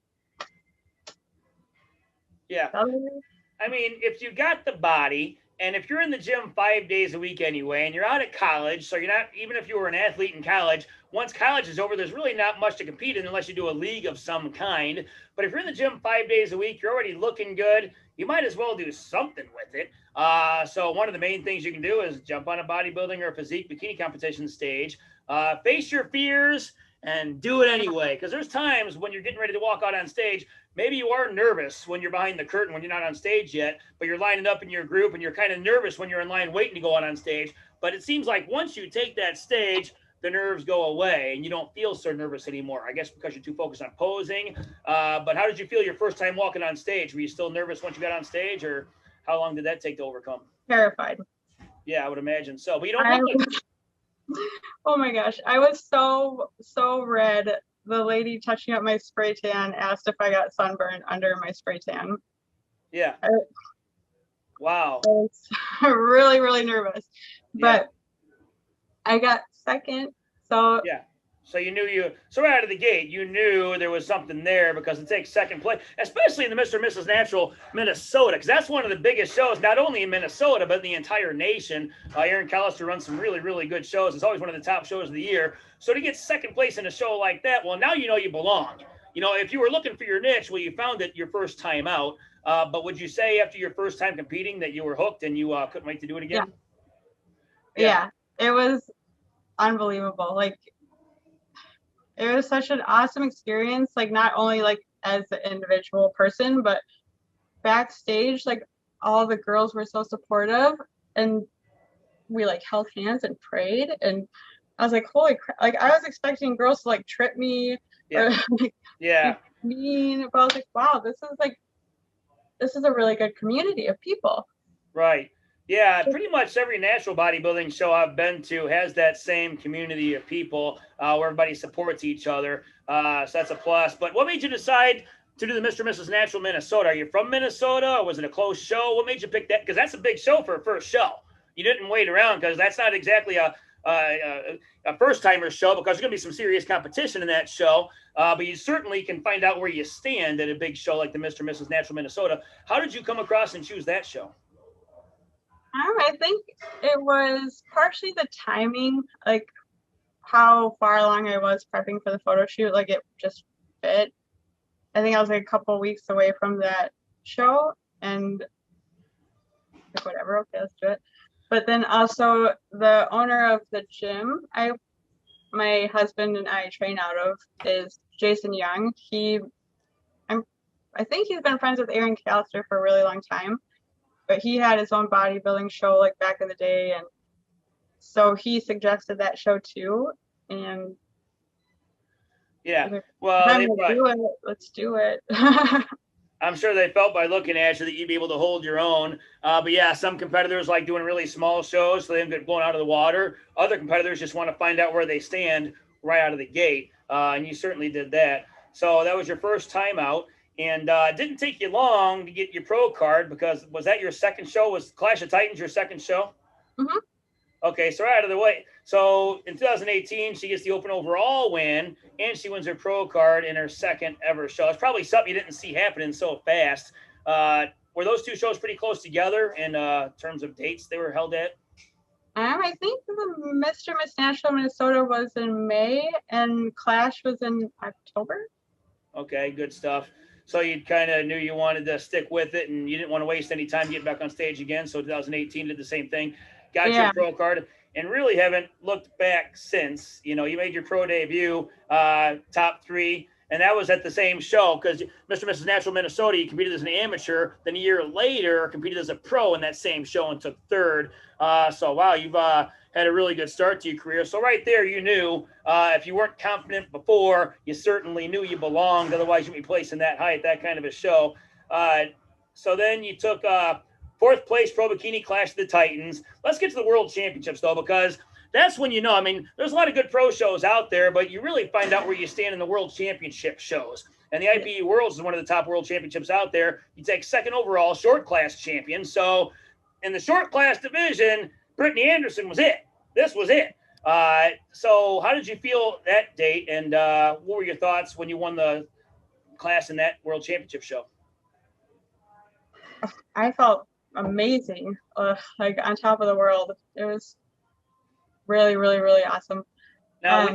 I mean, if you got the body, and if you're in the gym 5 days a week anyway, and you're out of college, so you're not, even if you were an athlete in college, once college is over, there's really not much to compete in unless you do a league of some kind. But if you're in the gym 5 days a week, you're already looking good, you might as well do something with it. So one of the main things you can do is jump on a bodybuilding or physique bikini competition stage, face your fears, and do it anyway. Because there's times when you're getting ready to walk out on stage, maybe you are nervous when you're behind the curtain, when you're not on stage yet, but you're lining up in your group and you're kind of nervous when you're in line waiting to go out on stage. But it seems like once you take that stage, the nerves go away and you don't feel so nervous anymore. I guess because you're too focused on posing. But how did you feel your first time walking on stage? Were you still nervous once you got on stage, or how long did that take to overcome? Terrified. Yeah, I would imagine so. But you don't look like... Oh my gosh, I was so red. The lady touching up my spray tan asked if I got sunburned under my spray tan. Yeah. Wow. I was really, really nervous. But I got second. So yeah. So you knew so right out of the gate, you knew there was something there because it takes second place, especially in the Mr. and Mrs. Natural Minnesota, because that's one of the biggest shows, not only in Minnesota, but in the entire nation. Aaron Callister runs some really, really good shows. It's always one of the top shows of the year. So to get second place in a show like that, well, now you know you belong. You know, if you were looking for your niche, well, you found it your first time out. But would you say after your first time competing that you were hooked and you couldn't wait to do it again? Yeah, it was unbelievable. Like, it was such an awesome experience, like not only like as an individual person, but backstage, like all the girls were so supportive and we like held hands and prayed. And I was like, holy crap. Like I was expecting girls to like trip me or like be mean, but I was like, wow, this is a really good community of people. Right. Yeah, pretty much every natural bodybuilding show I've been to has that same community of people where everybody supports each other. So that's a plus. But what made you decide to do the Mr. and Mrs. Natural Minnesota? Are you from Minnesota, or was it a close show? What made you pick that? Because that's a big show for a first show. You didn't wait around because that's not exactly a first-timer show, because there's going to be some serious competition in that show. But you certainly can find out where you stand at a big show like the Mr. and Mrs. Natural Minnesota. How did you come across and choose that show? I think it was partially the timing, like how far along I was prepping for the photo shoot. Like it just fit. I think I was like a couple weeks away from that show, and like whatever, okay, let's do it. But then also the owner of the gym my husband and I train out of is Jason Young. I think he's been friends with Aaron Callister for a really long time. But he had his own bodybuilding show like back in the day, and so he suggested that show too. And well, let's do it. I'm sure they felt by looking at you that you'd be able to hold your own. But yeah, some competitors like doing really small shows so they don't get blown out of the water. Other competitors just want to find out where they stand right out of the gate, and you certainly did that. So that was your first time out. And it didn't take you long to get your pro card, because was that your second show? Was Clash of Titans your second show? Mm-hmm. Okay, so right out of the way. So in 2018, she gets the open overall win, and she wins her pro card in her second ever show. It's probably something you didn't see happening so fast. Were those two shows pretty close together in terms of dates they were held at? I think the Mr. Miss Natural Minnesota was in May, and Clash was in October. Okay, good stuff. So you kind of knew you wanted to stick with it, and you didn't want to waste any time getting back on stage again. So 2018 did the same thing. Got your pro card, and really haven't looked back since. You know, you made your pro debut, top 3, and that was at the same show, because Mr. and Mrs. Natural Minnesota, you competed as an amateur. Then a year later, competed as a pro in that same show and took 3rd. So, wow, you've had a really good start to your career. So right there, you knew if you weren't confident before, you certainly knew you belonged. Otherwise, you'd be placing that high at that kind of a show. So then you took 4th place Pro Bikini Clash of the Titans. Let's get to the World Championships, though, because that's when you know. I mean, there's a lot of good pro shows out there, but you really find out where you stand in the World Championship shows. And the IPE Worlds is one of the top world championships out there. You take second overall, short class champion. So in the short class division, Brittany Anderson was it. This was it. So how did you feel that date? And what were your thoughts when you won the class in that world championship show? I felt amazing, like on top of the world. It was really, really, really awesome. Now,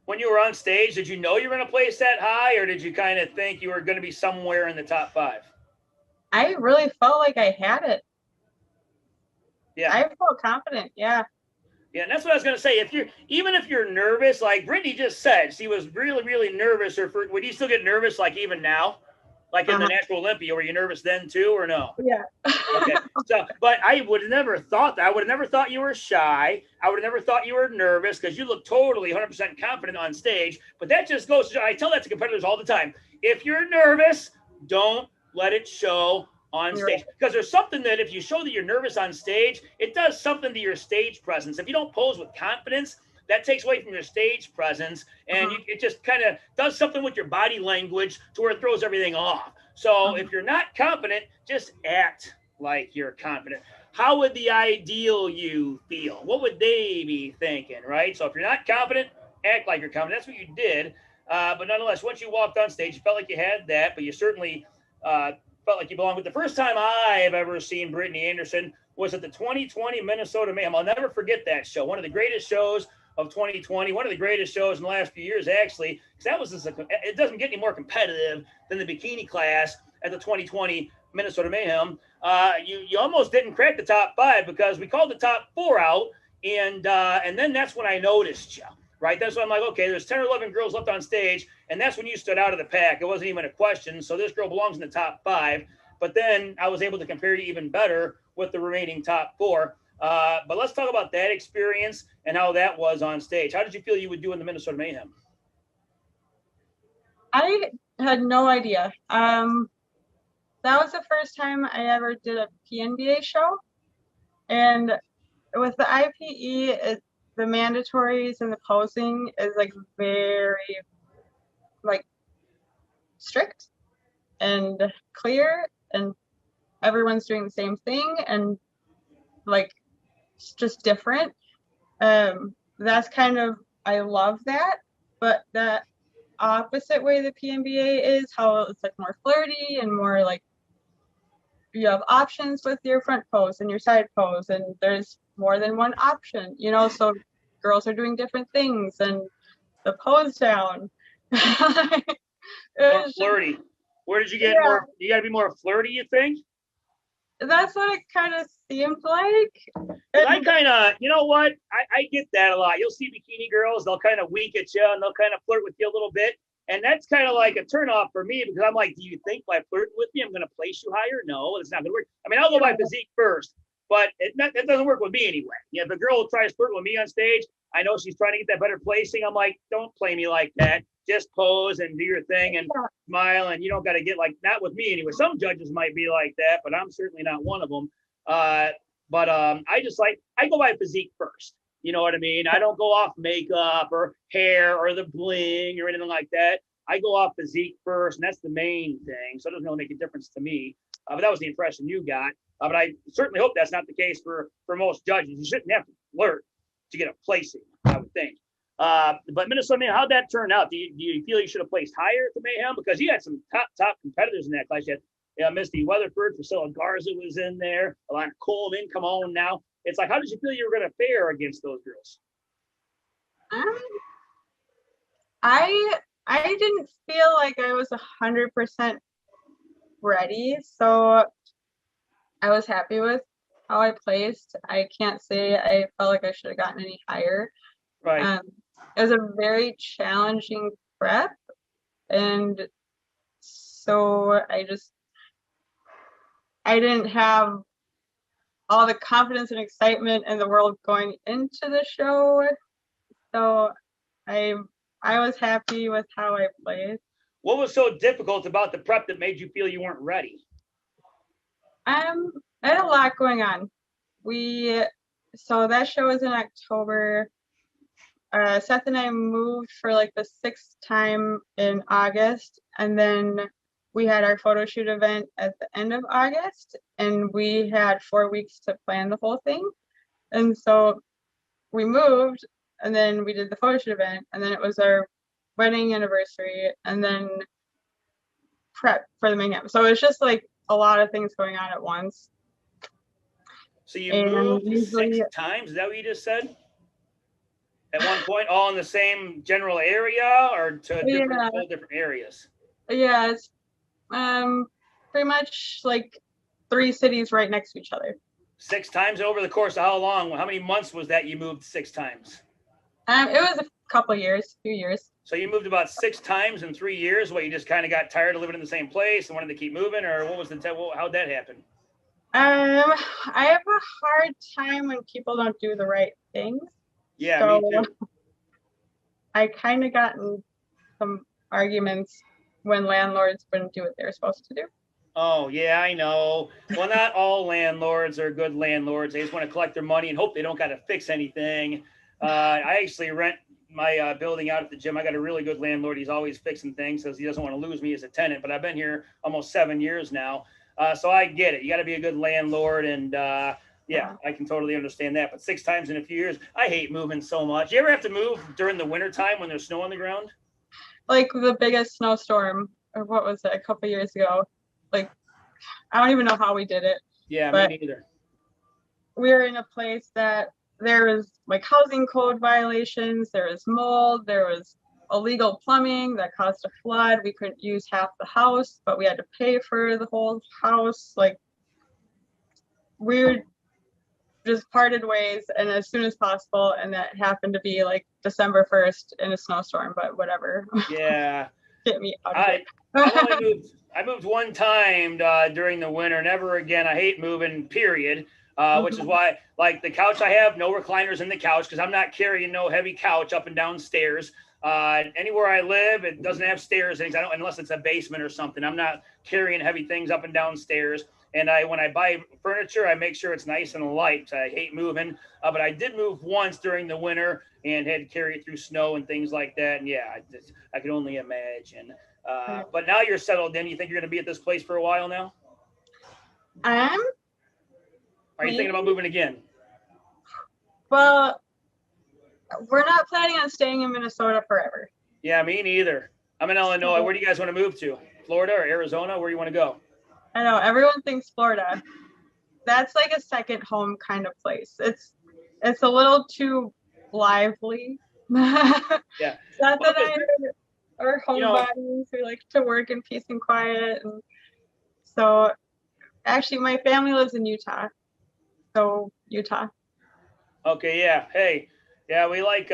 when you were on stage, did you know you were going to place that high, or did you kind of think you were going to be somewhere in the top 5? I really felt like I had it. Yeah, I felt confident. Yeah. Yeah, and that's what I was going to say. Even if you're nervous, like Brittany just said, she was really, really nervous. Would you still get nervous, like even now, like in the Natural Olympia? Were you nervous then too, or no? Yeah. Okay. So, but I would have never thought that. I would have never thought you were shy. I would have never thought you were nervous because you look totally 100% confident on stage. But that just goes to, I tell that to competitors all the time. If you're nervous, don't let it show on stage, because there's something that if you show that you're nervous on stage, it does something to your stage presence. If you don't pose with confidence, that takes away from your stage presence, and it just kind of does something with your body language to where it throws everything off. So if you're not confident, just act like you're confident. How would the ideal you feel? What would they be thinking, right? So if you're not confident, act like you're confident. That's what you did. But nonetheless, once you walked on stage, you felt like you had that, but you certainly felt like you belonged. But the first time I've ever seen Brittany Anderson was at the 2020 Minnesota Mayhem. I'll never forget that show. One of the greatest shows of 2020, one of the greatest shows in the last few years, actually, because that was just it doesn't get any more competitive than the bikini class at the 2020 Minnesota Mayhem. You almost didn't crack the top 5 because we called the top 4 out, and then that's when I noticed you. Right, that's when I'm like, okay, there's 10 or 11 girls left on stage, and that's when you stood out of the pack. It wasn't even a question. So this girl belongs in the top 5. But then I was able to compare you even better with the remaining top 4. But let's talk about that experience and how that was on stage. How did you feel you would do in the Minnesota Mayhem? I had no idea. That was the first time I ever did a PNBA show, and with the IPE, the mandatories and the posing is like very like strict and clear, and everyone's doing the same thing, and like it's just different. That's kind of, I love that, but the opposite way the PNBA is, how it's like more flirty and more like you have options with your front pose and your side pose, and there's more than one option, so girls are doing different things, and the pose down. More flirty. Where did you get more? You got to be more flirty, you think? That's what it kind of seemed like. I kind of, you know what? I get that a lot. You'll see bikini girls, they'll kind of wink at you and they'll kind of flirt with you a little bit. And that's kind of like a turnoff for me, because I'm like, do you think by flirting with me, I'm going to place you higher? No, it's not going to work. I mean, I'll go by physique first, but it doesn't work with me anyway. Yeah, if a girl tries flirting with me on stage, I know she's trying to get that better placing. I'm like, don't play me like that. Just pose and do your thing and smile, and you don't got to get like, not with me anyway. Some judges might be like that, but I'm certainly not one of them. But I go by physique first. You know what I mean? I don't go off makeup or hair or the bling or anything like that. I go off physique first, and that's the main thing. So it doesn't really make a difference to me. But that was the impression you got. But I certainly hope that's not the case for most judges. You shouldn't have to flirt to get a placing, I would think. But Minnesota, how'd that turn out? Do you feel you should have placed higher at the Mayhem? Because you had some top competitors in that class. You had Misty Weatherford, Priscilla Garza was in there. Alana Coleman, come on now. It's like, how did you feel you were going to fare against those girls? I didn't feel like I was 100% ready, so I was happy with how I placed. I can't say I felt like I should have gotten any higher. Right. It was a very challenging prep, and so I didn't have all the confidence and excitement in the world going into the show, so I was happy with how I played. What was so difficult about the prep that made you feel you weren't ready? I had a lot going on. So that show was in October. Seth and I moved for like the 6th time in August, And then we had our photo shoot event at the end of August, and we had 4 weeks to plan the whole thing. And so we moved, and then we did the photo shoot event, and then it was our wedding anniversary, and then prep for the main camp. So it's just like a lot of things going on at once. So you moved 6 times? Is that what you just said? At one point, all in the same general area, or to different areas? Yeah, it's pretty much like 3 cities right next to each other. 6 times over the course of how long? How many months was that you moved 6 times? It was a couple years, few years. So you moved about 6 times in 3 years. What, you just kind of got tired of living in the same place and wanted to keep moving, or what was how'd that happen? I have a hard time when people don't do the right things. Yeah, so me too. I kind of got in some arguments when landlords wouldn't do what they were supposed to do. Oh, yeah, I know. Well, not all landlords are good landlords. They just want to collect their money and hope they don't got to fix anything. I actually rent my building out at the gym. I got a really good landlord. He's always fixing things because he doesn't want to lose me as a tenant. But I've been here almost 7 years now. So I get it. You got to be a good landlord. And yeah, I can totally understand that. But 6 times in a few years, I hate moving so much. You ever have to move during the wintertime when there's snow on the ground? Like the biggest snowstorm, or what was it, a couple years ago? Like, I don't even know how we did it. Yeah, me neither. We were in a place that there was like housing code violations, there was mold, there was illegal plumbing that caused a flood. We couldn't use half the house, but we had to pay for the whole house. Like, we just parted ways, and as soon as possible, and that happened to be like December 1st in a snowstorm, but whatever. Yeah. Get me out of it. I moved one time during the winter, never again. I hate moving, period. Which is why, like, the couch I have, no recliners in the couch, because I'm not carrying no heavy couch up and down stairs. Anywhere I live, it doesn't have stairs, unless it's a basement or something. I'm not carrying heavy things up and down stairs. And when I buy furniture, I make sure it's nice and light. I hate moving, but I did move once during the winter and had to carry it through snow and things like that. And yeah, I could only imagine. But now you're settled in. You think you're going to be at this place for a while now? Are you thinking about moving again? Well, we're not planning on staying in Minnesota forever. Yeah, me neither. I'm in Illinois. Where do you guys want to move to? Florida or Arizona? Where do you want to go? I know everyone thinks Florida. That's like a second home kind of place. It's a little too lively. Yeah. Not that we're homebodies. We like to work in peace and quiet. And so actually my family lives in Utah. So Utah. Okay, yeah. Hey, yeah, we like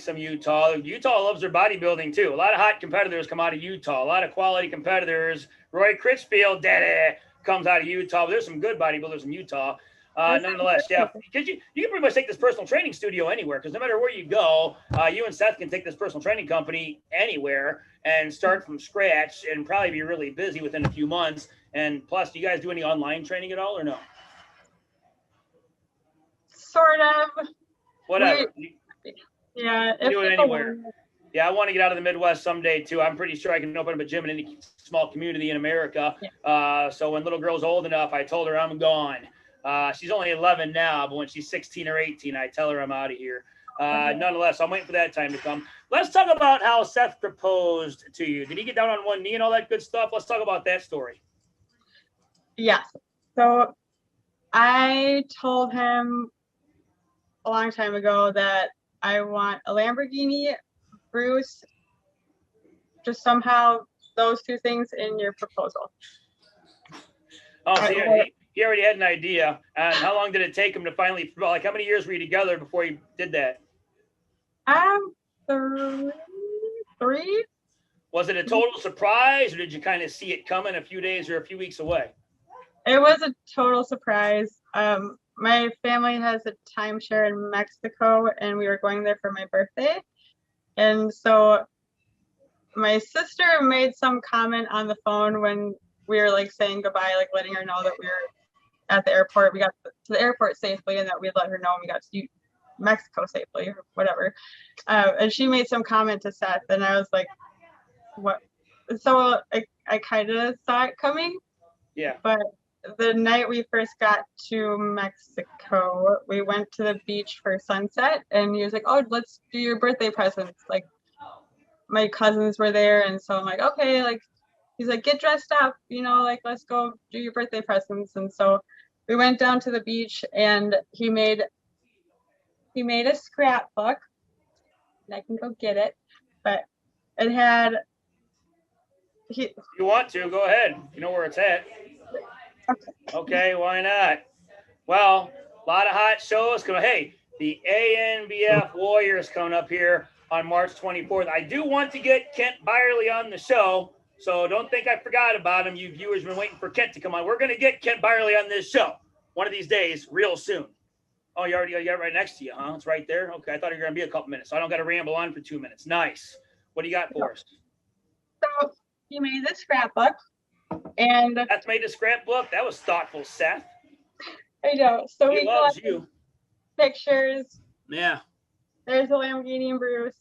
some Utah. Utah loves their bodybuilding too. A lot of hot competitors come out of Utah. A lot of quality competitors. Roy Critchfield, daddy, comes out of Utah. There's some good bodybuilders in Utah. Nonetheless, yeah, because you can pretty much take this personal training studio anywhere, because no matter where you go, you and Seth can take this personal training company anywhere and start from scratch and probably be really busy within a few months. And plus, do you guys do any online training at all or no? Sort of. Whatever. Yeah. Do it anywhere. Yeah, I want to get out of the Midwest someday too. I'm pretty sure I can open up a gym in any small community in America. Yeah. So when little girl's old enough, I told her I'm gone. She's only 11 now, but when she's 16 or 18, I tell her I'm out of here. Nonetheless, I'm waiting for that time to come. Let's talk about how Seth proposed to you. Did he get down on one knee and all that good stuff? Let's talk about that story. Yes. So I told him a long time ago that I want a Lamborghini, Bruce, just somehow those two things in your proposal. Oh, so he already had an idea. And how long did it take him to finally, like, how many years were you together before he did that? 3. Was it a total surprise, or did you kind of see it coming a few days or a few weeks away? It was a total surprise. My family has a timeshare in Mexico, and we were going there for my birthday. And so my sister made some comment on the phone when we were like saying goodbye, like letting her know that we were at the airport. We got to the airport safely, and that we'd let her know when we got to Mexico safely or whatever. And she made some comment to Seth, and I was like, what? So I kind of saw it coming, Yeah. but the night we first got to Mexico, we went to the beach for sunset, and he was like, "Oh, let's do your birthday presents." Like my cousins were there, and so I'm like, "Okay." Like he's like, "Get dressed up, like let's go do your birthday presents." And so we went down to the beach, and he made a scrapbook, and I can go get it, but it had If you want to, go ahead. You know where it's at. Okay, why not? Well, a lot of hot shows coming. Hey, the ANBF Warriors coming up here on March 24th. I do want to get Kent Byerly on the show, so don't think I forgot about him. You viewers have been waiting for Kent to come on. We're going to get Kent Byerly on this show one of these days, real soon. Oh, you got it right next to you, huh? It's right there? Okay, I thought you were going to be a couple minutes, so I don't got to ramble on for 2 minutes. Nice. What do you got for us? So he made the scrapbook, and That's made a scrapbook. That was thoughtful, Seth. I know. So He loves you. Pictures. Yeah. There's a Lamborghini and Bruce.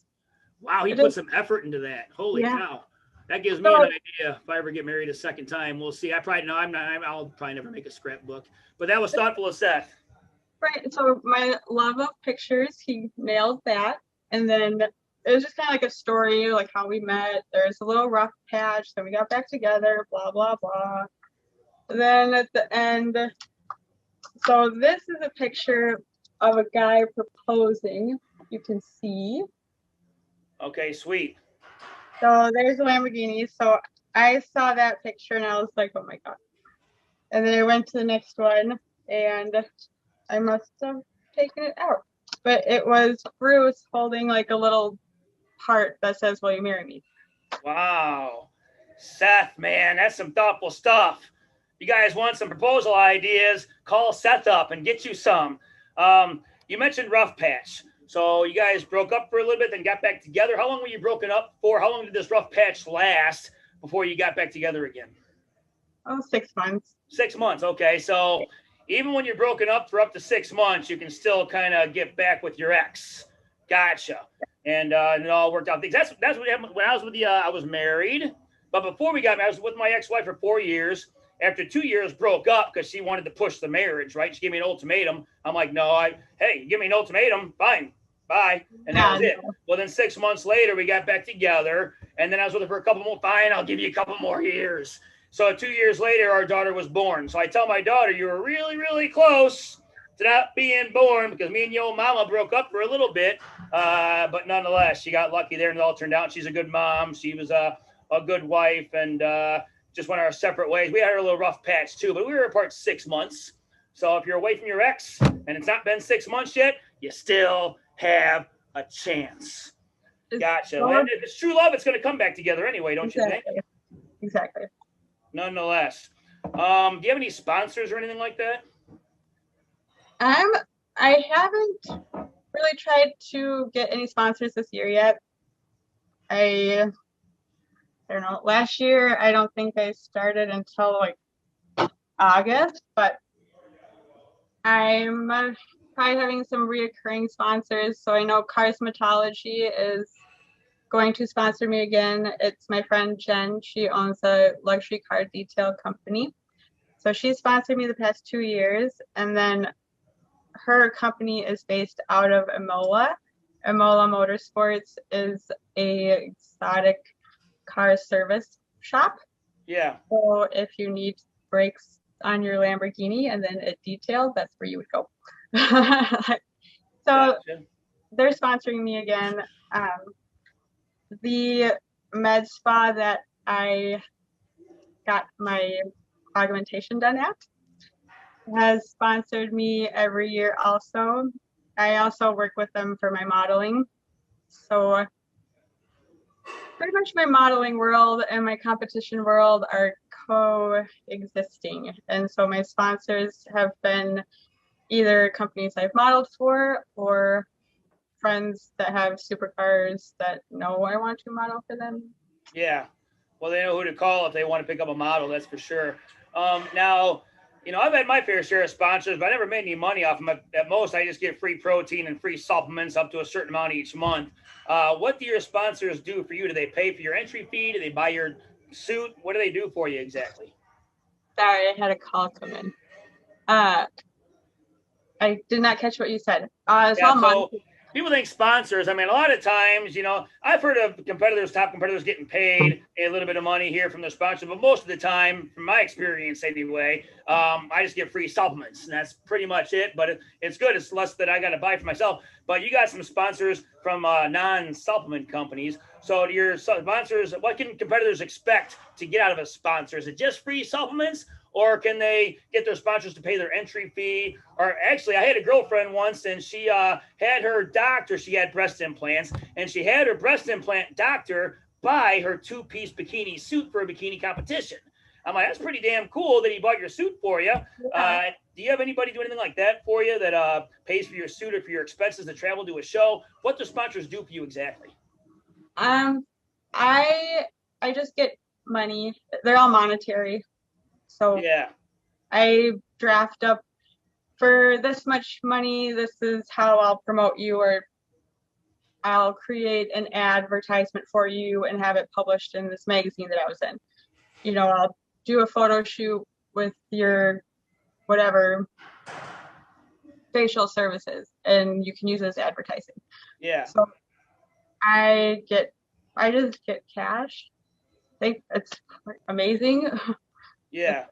Wow, he put some effort into that. Holy cow. That gives me an idea if I ever get married a second time. We'll see. I'll probably never make a scrapbook. But that was thoughtful of Seth. Right. So my love of pictures, he nailed that. And then it was just kind of like a story, like how we met. There's a little rough patch, then we got back together, blah, blah, blah. Then at the end, so this is a picture of a guy proposing. You can see. Okay, sweet. So there's a Lamborghini. So I saw that picture and I was like, oh my God. And then I went to the next one and I must have taken it out. But it was Bruce holding like a little heart that says, will you marry me? Wow. Seth, man, that's some thoughtful stuff. You guys want some proposal ideas, call Seth up and get you some. You mentioned rough patch. So you guys broke up for a little bit, then got back together. How long were you broken up for? How long did this rough patch last before you got back together again? Oh, 6 months. 6 months. Okay. So even when you're broken up for up to 6 months, you can still kind of get back with your ex. Gotcha. And it all worked out. That's what happened when I was with you. I was married, but before we got married, I was with my ex-wife for 4 years. After 2 years, broke up because she wanted to push the marriage, right? She gave me an ultimatum. I'm like, no, hey, give me an ultimatum. Fine. Bye. And that was it. Well, then 6 months later, we got back together. And then I was with her for a couple more. Fine, I'll give you a couple more years. So 2 years later, our daughter was born. So I tell my daughter, you were really, really close to not being born because me and your mama broke up for a little bit. But nonetheless, she got lucky there and it all turned out. She's a good mom. She was a good wife and just went our separate ways. We had a little rough patch too, but we were apart 6 months. So if you're away from your ex and it's not been 6 months yet, you still have a chance. Gotcha. And if it's true love, it's going to come back together anyway, don't you think? Exactly. Nonetheless. Do you have any sponsors or anything like that? I haven't really tried to get any sponsors this year yet. I don't know. Last year, I don't think I started until like August, but I'm probably having some reoccurring sponsors. So I know Cosmetology is going to sponsor me again. It's my friend Jen. She owns a luxury car detail company. So she sponsored me the past 2 years. And then her company is based out of Imola. Imola Motorsports is a exotic car service shop. Yeah. So if you need brakes on your Lamborghini and then it detailed, that's where you would go. So gotcha. They're sponsoring me again. The med spa that I got my augmentation done at has sponsored me every year also. I also work with them for my modeling. So pretty much my modeling world and my competition world are coexisting. And so my sponsors have been either companies I've modeled for or friends that have supercars that know I want to model for them. Yeah. Well, they know who to call if they want to pick up a model, that's for sure. Now, you know, I've had my fair share of sponsors, but I never made any money off them. At most, I just get free protein and free supplements up to a certain amount each month. What do your sponsors do for you? Do they pay for your entry fee? Do they buy your suit, what do they do for you exactly? Sorry, I had a call come in. I did not catch what you said. So people think sponsors. I mean, a lot of times, you know, I've heard of competitors, top competitors getting paid a little bit of money here from their sponsor, but most of the time, from my experience anyway, I just get free supplements, and that's pretty much it. But it's good. It's less that I got to buy for myself. But you got some sponsors from non-supplement companies. So your sponsors, what can competitors expect to get out of a sponsor? Is it just free supplements? Or can they get their sponsors to pay their entry fee? Or actually, I had a girlfriend once, and she had her doctor, she had breast implants, and she had her breast implant doctor buy her 2-piece bikini suit for a bikini competition. I'm like, that's pretty damn cool that he bought your suit for you. Yeah. Do you have anybody do anything like that for you that pays for your suit or for your expenses to travel to a show? What do sponsors do for you exactly? I just get money. They're all monetary. So Yeah. I draft up for this much money. This is how I'll promote you, or I'll create an advertisement for you and have it published in this magazine that I was in. You know, I'll do a photo shoot with your whatever facial services, and you can use it as advertising. Yeah. So I just get cash. I think it's amazing. Yeah.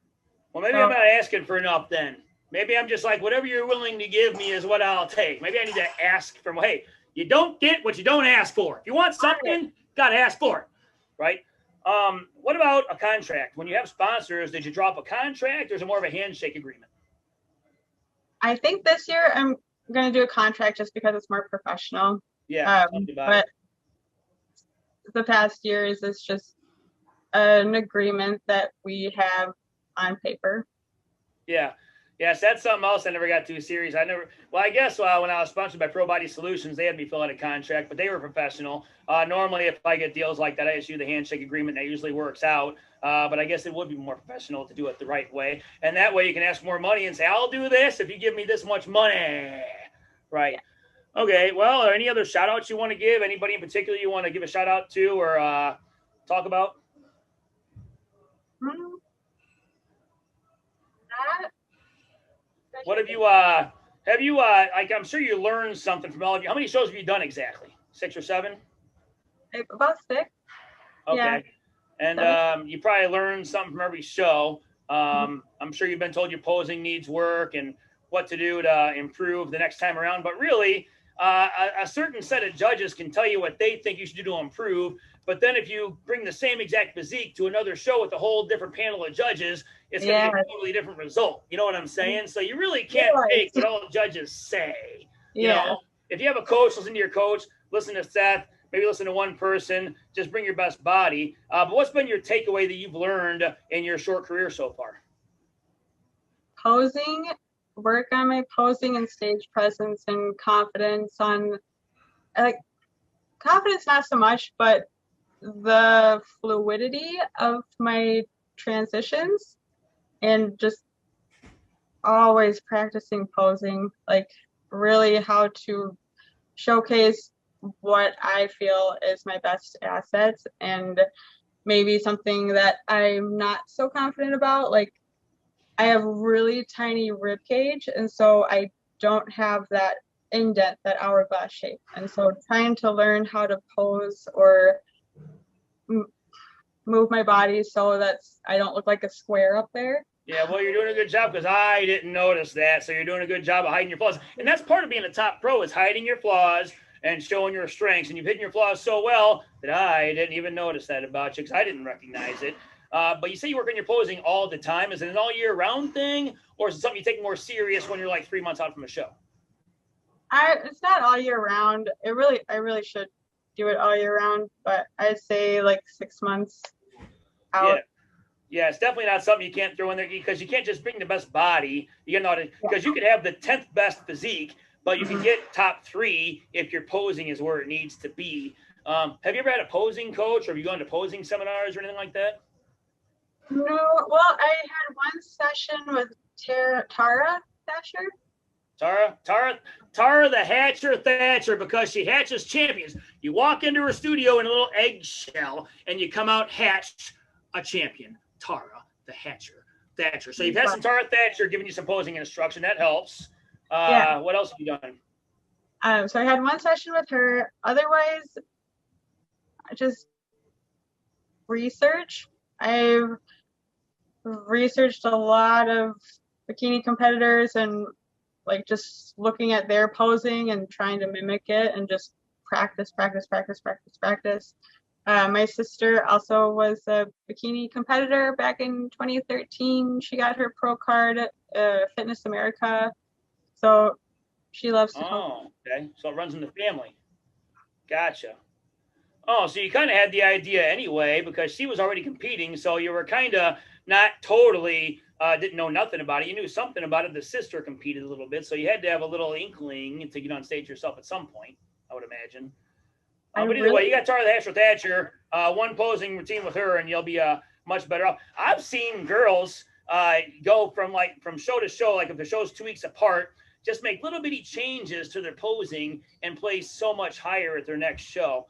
Well, maybe I'm not asking for enough then. Maybe I'm just like, whatever you're willing to give me is what I'll take. Maybe I need to ask for, hey, you don't get what you don't ask for. If you want something, got to ask for it, right? What about a contract? When you have sponsors, did you drop a contract, or is it more of a handshake agreement? I think this year I'm going to do a contract just because it's more professional. Yeah. But the past years, it's just an agreement that we have on paper. Yeah. Yes, that's something else I never got too serious. I guess when I was sponsored by Pro Body Solutions, they had me fill out a contract, but they were professional. Normally, if I get deals like that, I issue the handshake agreement. That usually works out. But I guess it would be more professional to do it the right way. And that way you can ask more money and say, I'll do this if you give me this much money. Right. Yeah. Okay. Well, are any other shout outs you want to give? Anybody in particular you want to give a shout out to or talk about? What have you, like, I'm sure you learned something from all of you. How many shows have you done exactly? 6 or 7? About 6. Okay. Yeah. And you probably learned something from every show. I'm sure you've been told your posing needs work and what to do to improve the next time around. But really, a certain set of judges can tell you what they think you should do to improve. But then if you bring the same exact physique to another show with a whole different panel of judges, it's going to be a totally different result. You know what I'm saying? So you really can't take what all the judges say. You know, if you have a coach, listen to your coach, listen to Seth, maybe listen to one person, just bring your best body. But what's been your takeaway that you've learned in your short career so far? Posing, work on my posing and stage presence and confidence confidence, not so much, but the fluidity of my transitions and just always practicing posing, like really how to showcase what I feel is my best assets and maybe something that I'm not so confident about. Like I have really tiny rib cage, and so I don't have that indent, that hourglass shape. And so trying to learn how to pose or move my body so that I don't look like a square up there. Yeah, well, you're doing a good job because I didn't notice that. So you're doing a good job of hiding your flaws. And that's part of being a top pro is hiding your flaws and showing your strengths. And you've hidden your flaws so well that I didn't even notice that about you because I didn't recognize it. But you say you work on your posing all the time. Is it an all year round thing, or is it something you take more serious when you're like 3 months out from a show? It's not all year round. I really should do it all year round, but I'd say like 6 months out. Yeah, it's definitely not something you can't throw in there because you can't just bring the best body. You know, because you could have the 10th best physique, but you can get top 3 if your posing is where it needs to be. Have you ever had a posing coach, or have you gone to posing seminars or anything like that? No, well, I had one session with Tara Thatcher. Tara the Hatcher Thatcher, because she hatches champions. You walk into her studio in a little eggshell and you come out hatched a champion, Tara the Thatcher. So you've had some Tara Thatcher giving you some posing instruction. That helps. Yeah. What else have you done? So I had one session with her. Otherwise, just research. I've researched a lot of bikini competitors and like just looking at their posing and trying to mimic it and just practice. My sister also was a bikini competitor back in 2013. She got her pro card at Fitness America. So she loves to pose. Okay. So it runs in the family. Gotcha. Oh, so you kind of had the idea anyway because she was already competing. So you were kind of not totally, didn't know nothing about it. You knew something about it. The sister competed a little bit. So you had to have a little inkling to get on stage yourself at some point, I would imagine. But either way, you got Tara the Thatcher, one posing routine with her, and you'll be much better off. I've seen girls go from show to show, like if the show's 2 weeks apart, just make little bitty changes to their posing and place so much higher at their next show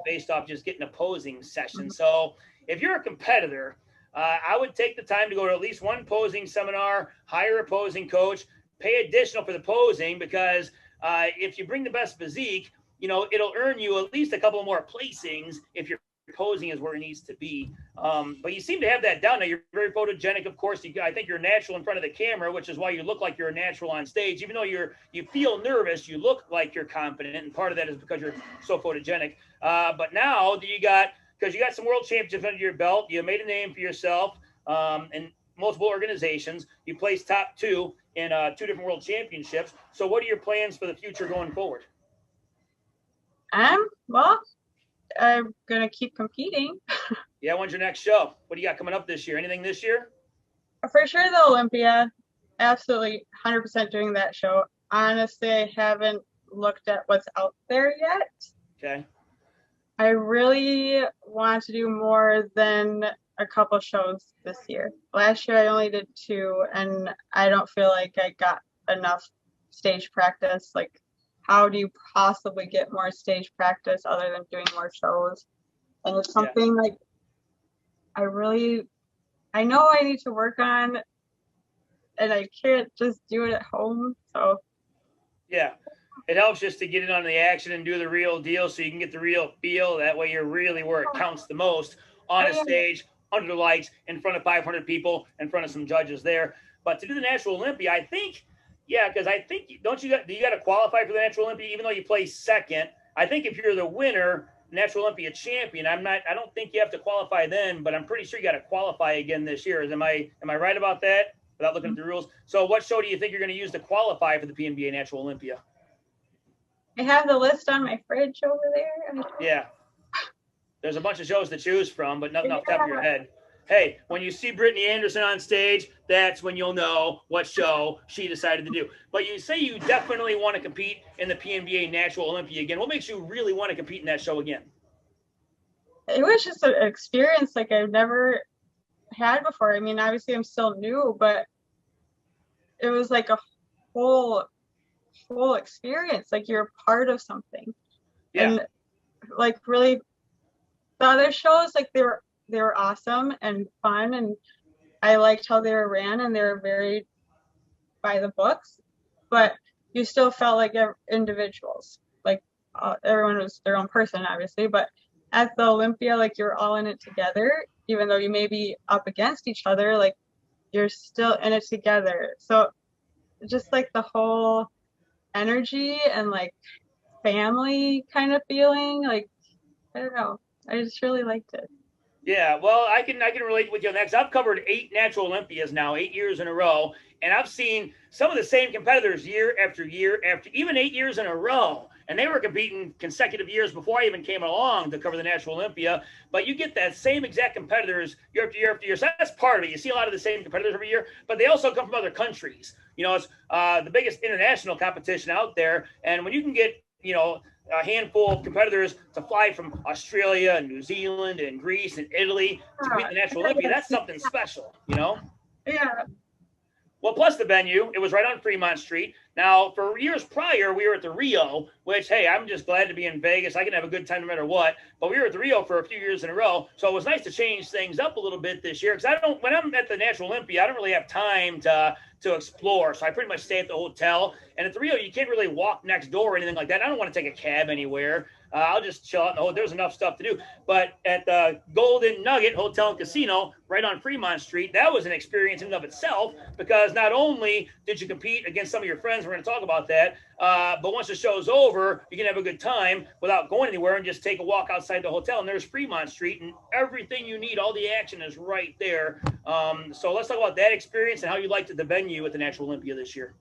based off just getting a posing session. So if you're a competitor, I would take the time to go to at least one posing seminar, hire a posing coach, pay additional for the posing because if you bring the best physique, it'll earn you at least a couple more placings if your posing is where it needs to be. But you seem to have that down now. You're very photogenic, of course. I think you're natural in front of the camera, which is why you look like you're a natural on stage. Even though you feel nervous, you look like you're confident, and part of that is because you're so photogenic. But now that because you got some world championships under your belt, you made a name for yourself in multiple organizations. You placed top 2 in 2 different world championships. So what are your plans for the future going forward? Well, I'm gonna keep competing. Yeah, when's your next show? What do you got coming up this year? Anything this year? For sure, the Olympia. Absolutely, 100% doing that show. Honestly, I haven't looked at what's out there yet. Okay. I really want to do more than a couple shows this year. Last year, I only did 2, and I don't feel like I got enough stage practice. Like, how do you possibly get more stage practice other than doing more shows? And it's something like I know I need to work on, and I can't just do it at home. So yeah, it helps just to get in on the action and do the real deal so you can get the real feel. That way you're really where it counts the most on a stage, under the lights, in front of 500 people, in front of some judges there. But to do the Natural Olympia, I think, because I think, do you got to qualify for the Natural Olympia even though you place second? I think if you're the winner, Natural Olympia champion, I don't think you have to qualify then, but I'm pretty sure you got to qualify again this year. Am I right about that without looking at the rules? So what show do you think you're going to use to qualify for the PNBA Natural Olympia? I have the list on my fridge over there. Yeah. There's a bunch of shows to choose from, but nothing off the top of your head. Hey, when you see Brittany Anderson on stage, that's when you'll know what show she decided to do. But you say you definitely want to compete in the PNBA Natural Olympia again. What makes you really want to compete in that show again? It was just an experience like I've never had before. I mean, obviously I'm still new, but it was like a whole experience. Like you're part of something. Yeah. And like really the other shows, like they were awesome and fun, and I liked how they were ran, and they were very by the books, but you still felt like individuals. Like everyone was their own person, obviously, but at the Olympia, like you're all in it together, even though you may be up against each other, like you're still in it together. So just like the whole energy and like family kind of feeling, like I don't know, I just really liked it. Yeah, well, I can relate with you on that, 'cause I've covered 8 Natural Olympias now, 8 years in a row, and I've seen some of the same competitors year after year after even 8 years in a row, and they were competing consecutive years before I even came along to cover the Natural Olympia. But you get that same exact competitors year after year after year. So that's part of it. You see a lot of the same competitors every year, but they also come from other countries. It's the biggest international competition out there, and when you can get a handful of competitors to fly from Australia and New Zealand and Greece and Italy to compete in the Natural Olympia, that's something special, Yeah. Well, plus the venue, it was right on Fremont Street. Now, for years prior, we were at the Rio, which, hey, I'm just glad to be in Vegas. I can have a good time no matter what. But we were at the Rio for a few years in a row. So it was nice to change things up a little bit this year because when I'm at the Natural Olympia, I don't really have time to explore. So I pretty much stay at the hotel. And at the Rio, you can't really walk next door or anything like that. I don't want to take a cab anywhere. I'll just chill out in the hotel. There's enough stuff to do. But at the Golden Nugget Hotel and Casino, right on Fremont Street, that was an experience in and of itself because not only did you compete against some of your friends, we're going to talk about that, but once the show's over, you can have a good time without going anywhere and just take a walk outside the hotel. And there's Fremont Street, and everything you need, all the action is right there. So let's talk about that experience and how you liked the venue at the Natural Olympia this year.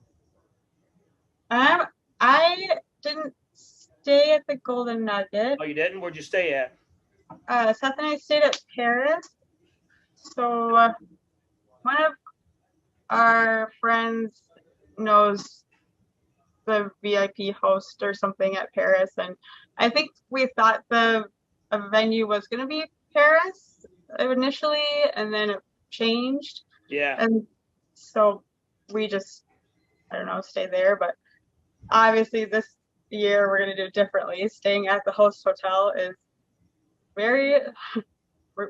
I didn't stay at the Golden Nugget. Oh, you didn't? Where'd you stay at? Seth and I stayed at Paris. So one of our friends knows the VIP host or something at Paris, and I think we thought the venue was going to be Paris initially, and then it changed. Yeah. And so we just, I don't know, stay there. But obviously this year we're going to do it differently. Staying at the host hotel is very...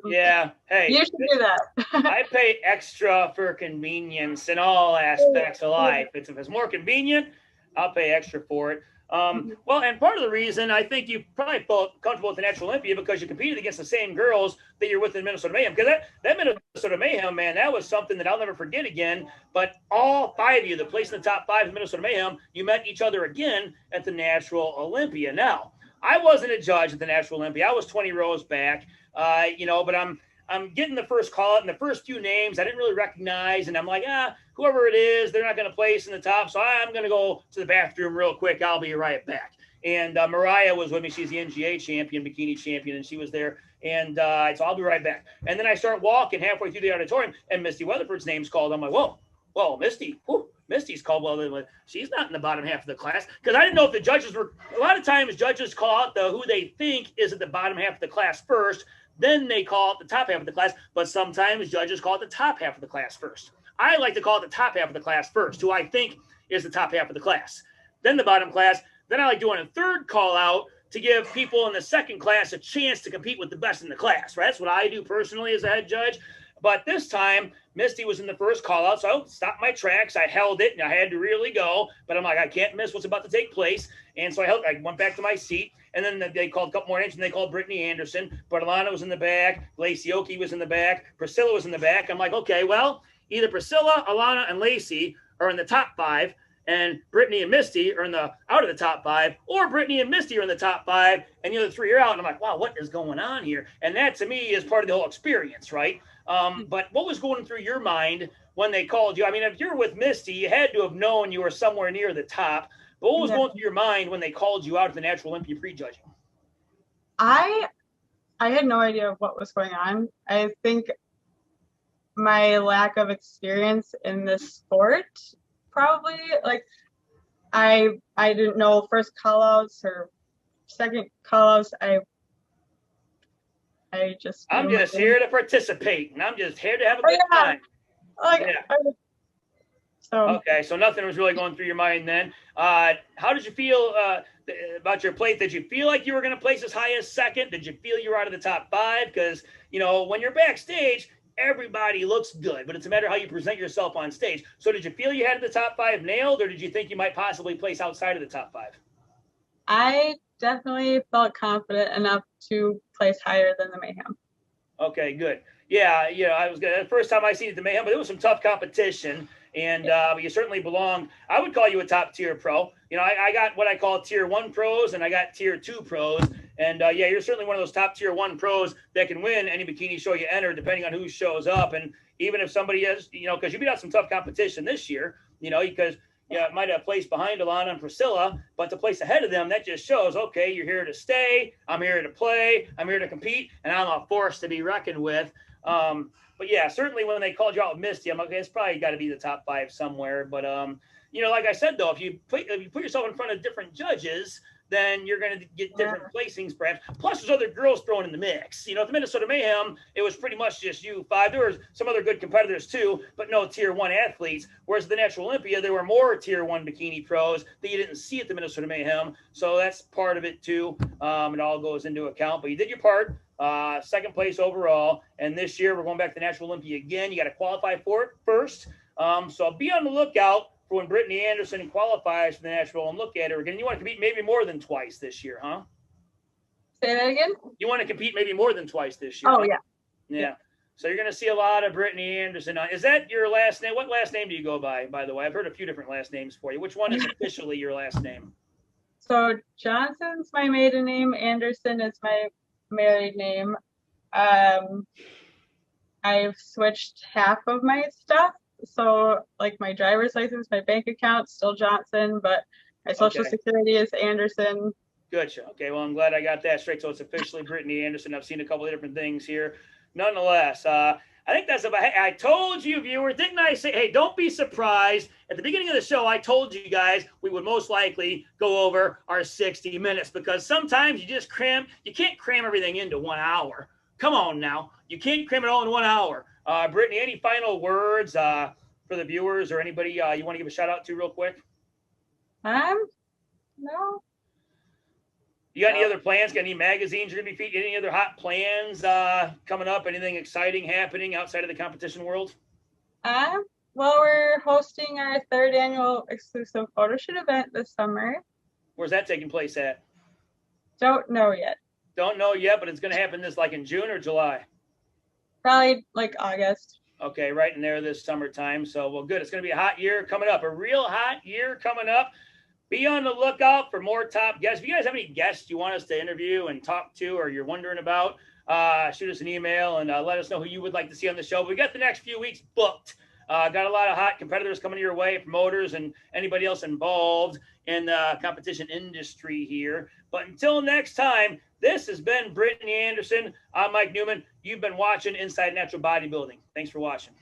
Yeah. Hey, you should do that. I pay extra for convenience in all aspects of life. If it's more convenient, I'll pay extra for it. Well, and part of the reason I think you probably felt comfortable with the Natural Olympia because you competed against the same girls that you're with in Minnesota Mayhem. Because that Minnesota Mayhem, man, that was something that I'll never forget again. But all five of you, the place in the top five of Minnesota Mayhem, you met each other again at the Natural Olympia. Now, I wasn't a judge at the Natural Olympia. I was 20 rows back, but I'm getting the first call out, and the first few names I didn't really recognize, and I'm like, whoever it is, they're not going to place in the top, so I'm going to go to the bathroom real quick. I'll be right back. And Mariah was with me. She's the NGA champion, bikini champion, and she was there. And so I'll be right back. And then I start walking halfway through the auditorium, and Misty Weatherford's name's called. I'm like, whoa, Misty. Whew. Misty's called. Well, she's not in the bottom half of the class because I didn't know if the judges were. A lot of times, judges call out who they think is at the bottom half of the class first. Then they call it the top half of the class. But sometimes judges call it the top half of the class first. I like to call it the top half of the class first, who I think is the top half of the class. Then the bottom class. Then I like doing a third call out to give people in the second class a chance to compete with the best in the class. Right? That's what I do personally as a head judge. But this time, Misty was in the first call out, so I stopped my tracks. I held it, and I had to really go. But I'm like, I can't miss what's about to take place. And so I went back to my seat, and then they called a couple more names, and they called Brittany Anderson. But Alana was in the back. Lacey Oki was in the back. Priscilla was in the back. I'm like, okay, well, either Priscilla, Alana, and Lacey are in the top five, and Brittany and Misty are out of the top five, or Brittany and Misty are in the top five, and the other three are out. And I'm like, wow, what is going on here? And that, to me, is part of the whole experience, right? But what was going through your mind when they called you? I mean, if you're with Misty, you had to have known you were somewhere near the top. But what was going through your mind when they called you out at the Natural Olympia pre-judging? I had no idea what was going on. I think my lack of experience in this sport probably, like, I didn't know first call-outs or second call-outs. I'm just here to participate, and I'm just here to have a good time. Okay, so nothing was really going through your mind then. How did you feel about your place? Did you feel like you were going to place as high as second? Did you feel you were out of the top five? Because, when you're backstage, everybody looks good, but it's a matter of how you present yourself on stage. So did you feel you had the top five nailed, or did you think you might possibly place outside of the top five? I definitely felt confident enough to place higher than the Mayhem. Okay, good. Yeah, I was good. The first time I seen it at the Mayhem, but it was some tough competition, and you certainly belonged. I would call you a top tier pro. I got what I call tier 1 pros, and I got tier 2 pros. And you're certainly one of those top tier 1 pros that can win any bikini show you enter, depending on who shows up. And even if somebody is, because you beat out some tough competition this year, because it might have placed behind Alana and Priscilla, but to place ahead of them, that just shows, okay, you're here to stay. I'm here to play. I'm here to compete, and I'm a force to be reckoned with. But yeah, certainly when they called you out with Misty, I'm like, okay, it's probably got to be the top five somewhere. But you know, like I said, though, if you put yourself in front of different judges, then you're going to get different placings, perhaps. Plus, there's other girls thrown in the mix. You know, at the Minnesota Mayhem, it was pretty much just you five. There were some other good competitors too, but no tier 1 athletes. Whereas the Natural Olympia, there were more tier 1 bikini pros that you didn't see at the Minnesota Mayhem. So that's part of it too. It all goes into account. But you did your part. Second place overall. And this year, we're going back to Natural Olympia again. You got to qualify for it first. So I'll be on the lookout for when Brittany Anderson qualifies for the Natural and look at her again. You want to compete maybe more than twice this year, huh? Say that again? You want to compete maybe more than twice this year? Oh, huh? yeah. Yeah. So you're going to see a lot of Brittany Anderson. Is that your last name? What last name do you go by the way? I've heard a few different last names for you. Which one is officially your last name? So Johnson's my maiden name. Anderson is my married name. I've switched half of my stuff. So like my driver's license, my bank account, still Johnson, but my social security is Anderson. Gotcha. Okay, well, I'm glad I got that straight. So it's officially Brittany Anderson. I've seen a couple of different things here. Nonetheless, I think that's about it. I told you, viewers, didn't I say, hey, don't be surprised. At the beginning of the show, I told you guys we would most likely go over our 60 minutes because sometimes you just you can't cram everything into 1 hour. Come on now. You can't cram it all in 1 hour. Brittany, any final words for the viewers or anybody you want to give a shout out to real quick? No. You got any other plans? Got any magazines you're going to be featuring? Any other hot plans coming up? Anything exciting happening outside of the competition world? Well, we're hosting our 3rd annual exclusive photo shoot event this summer. Where's that taking place at? Don't know yet. Don't know yet, but it's going to happen this like in June or July? Probably like August. Okay, right in there this summertime. So, well, good. It's going to be a hot year coming up, a real hot year coming up. Be on the lookout for more top guests. If you guys have any guests you want us to interview and talk to or you're wondering about, shoot us an email and let us know who you would like to see on the show. But we got the next few weeks booked. Got a lot of hot competitors coming your way, promoters and anybody else involved in the competition industry here. But until next time, this has been Brittany Anderson. I'm Mike Newman. You've been watching Inside Natural Bodybuilding. Thanks for watching.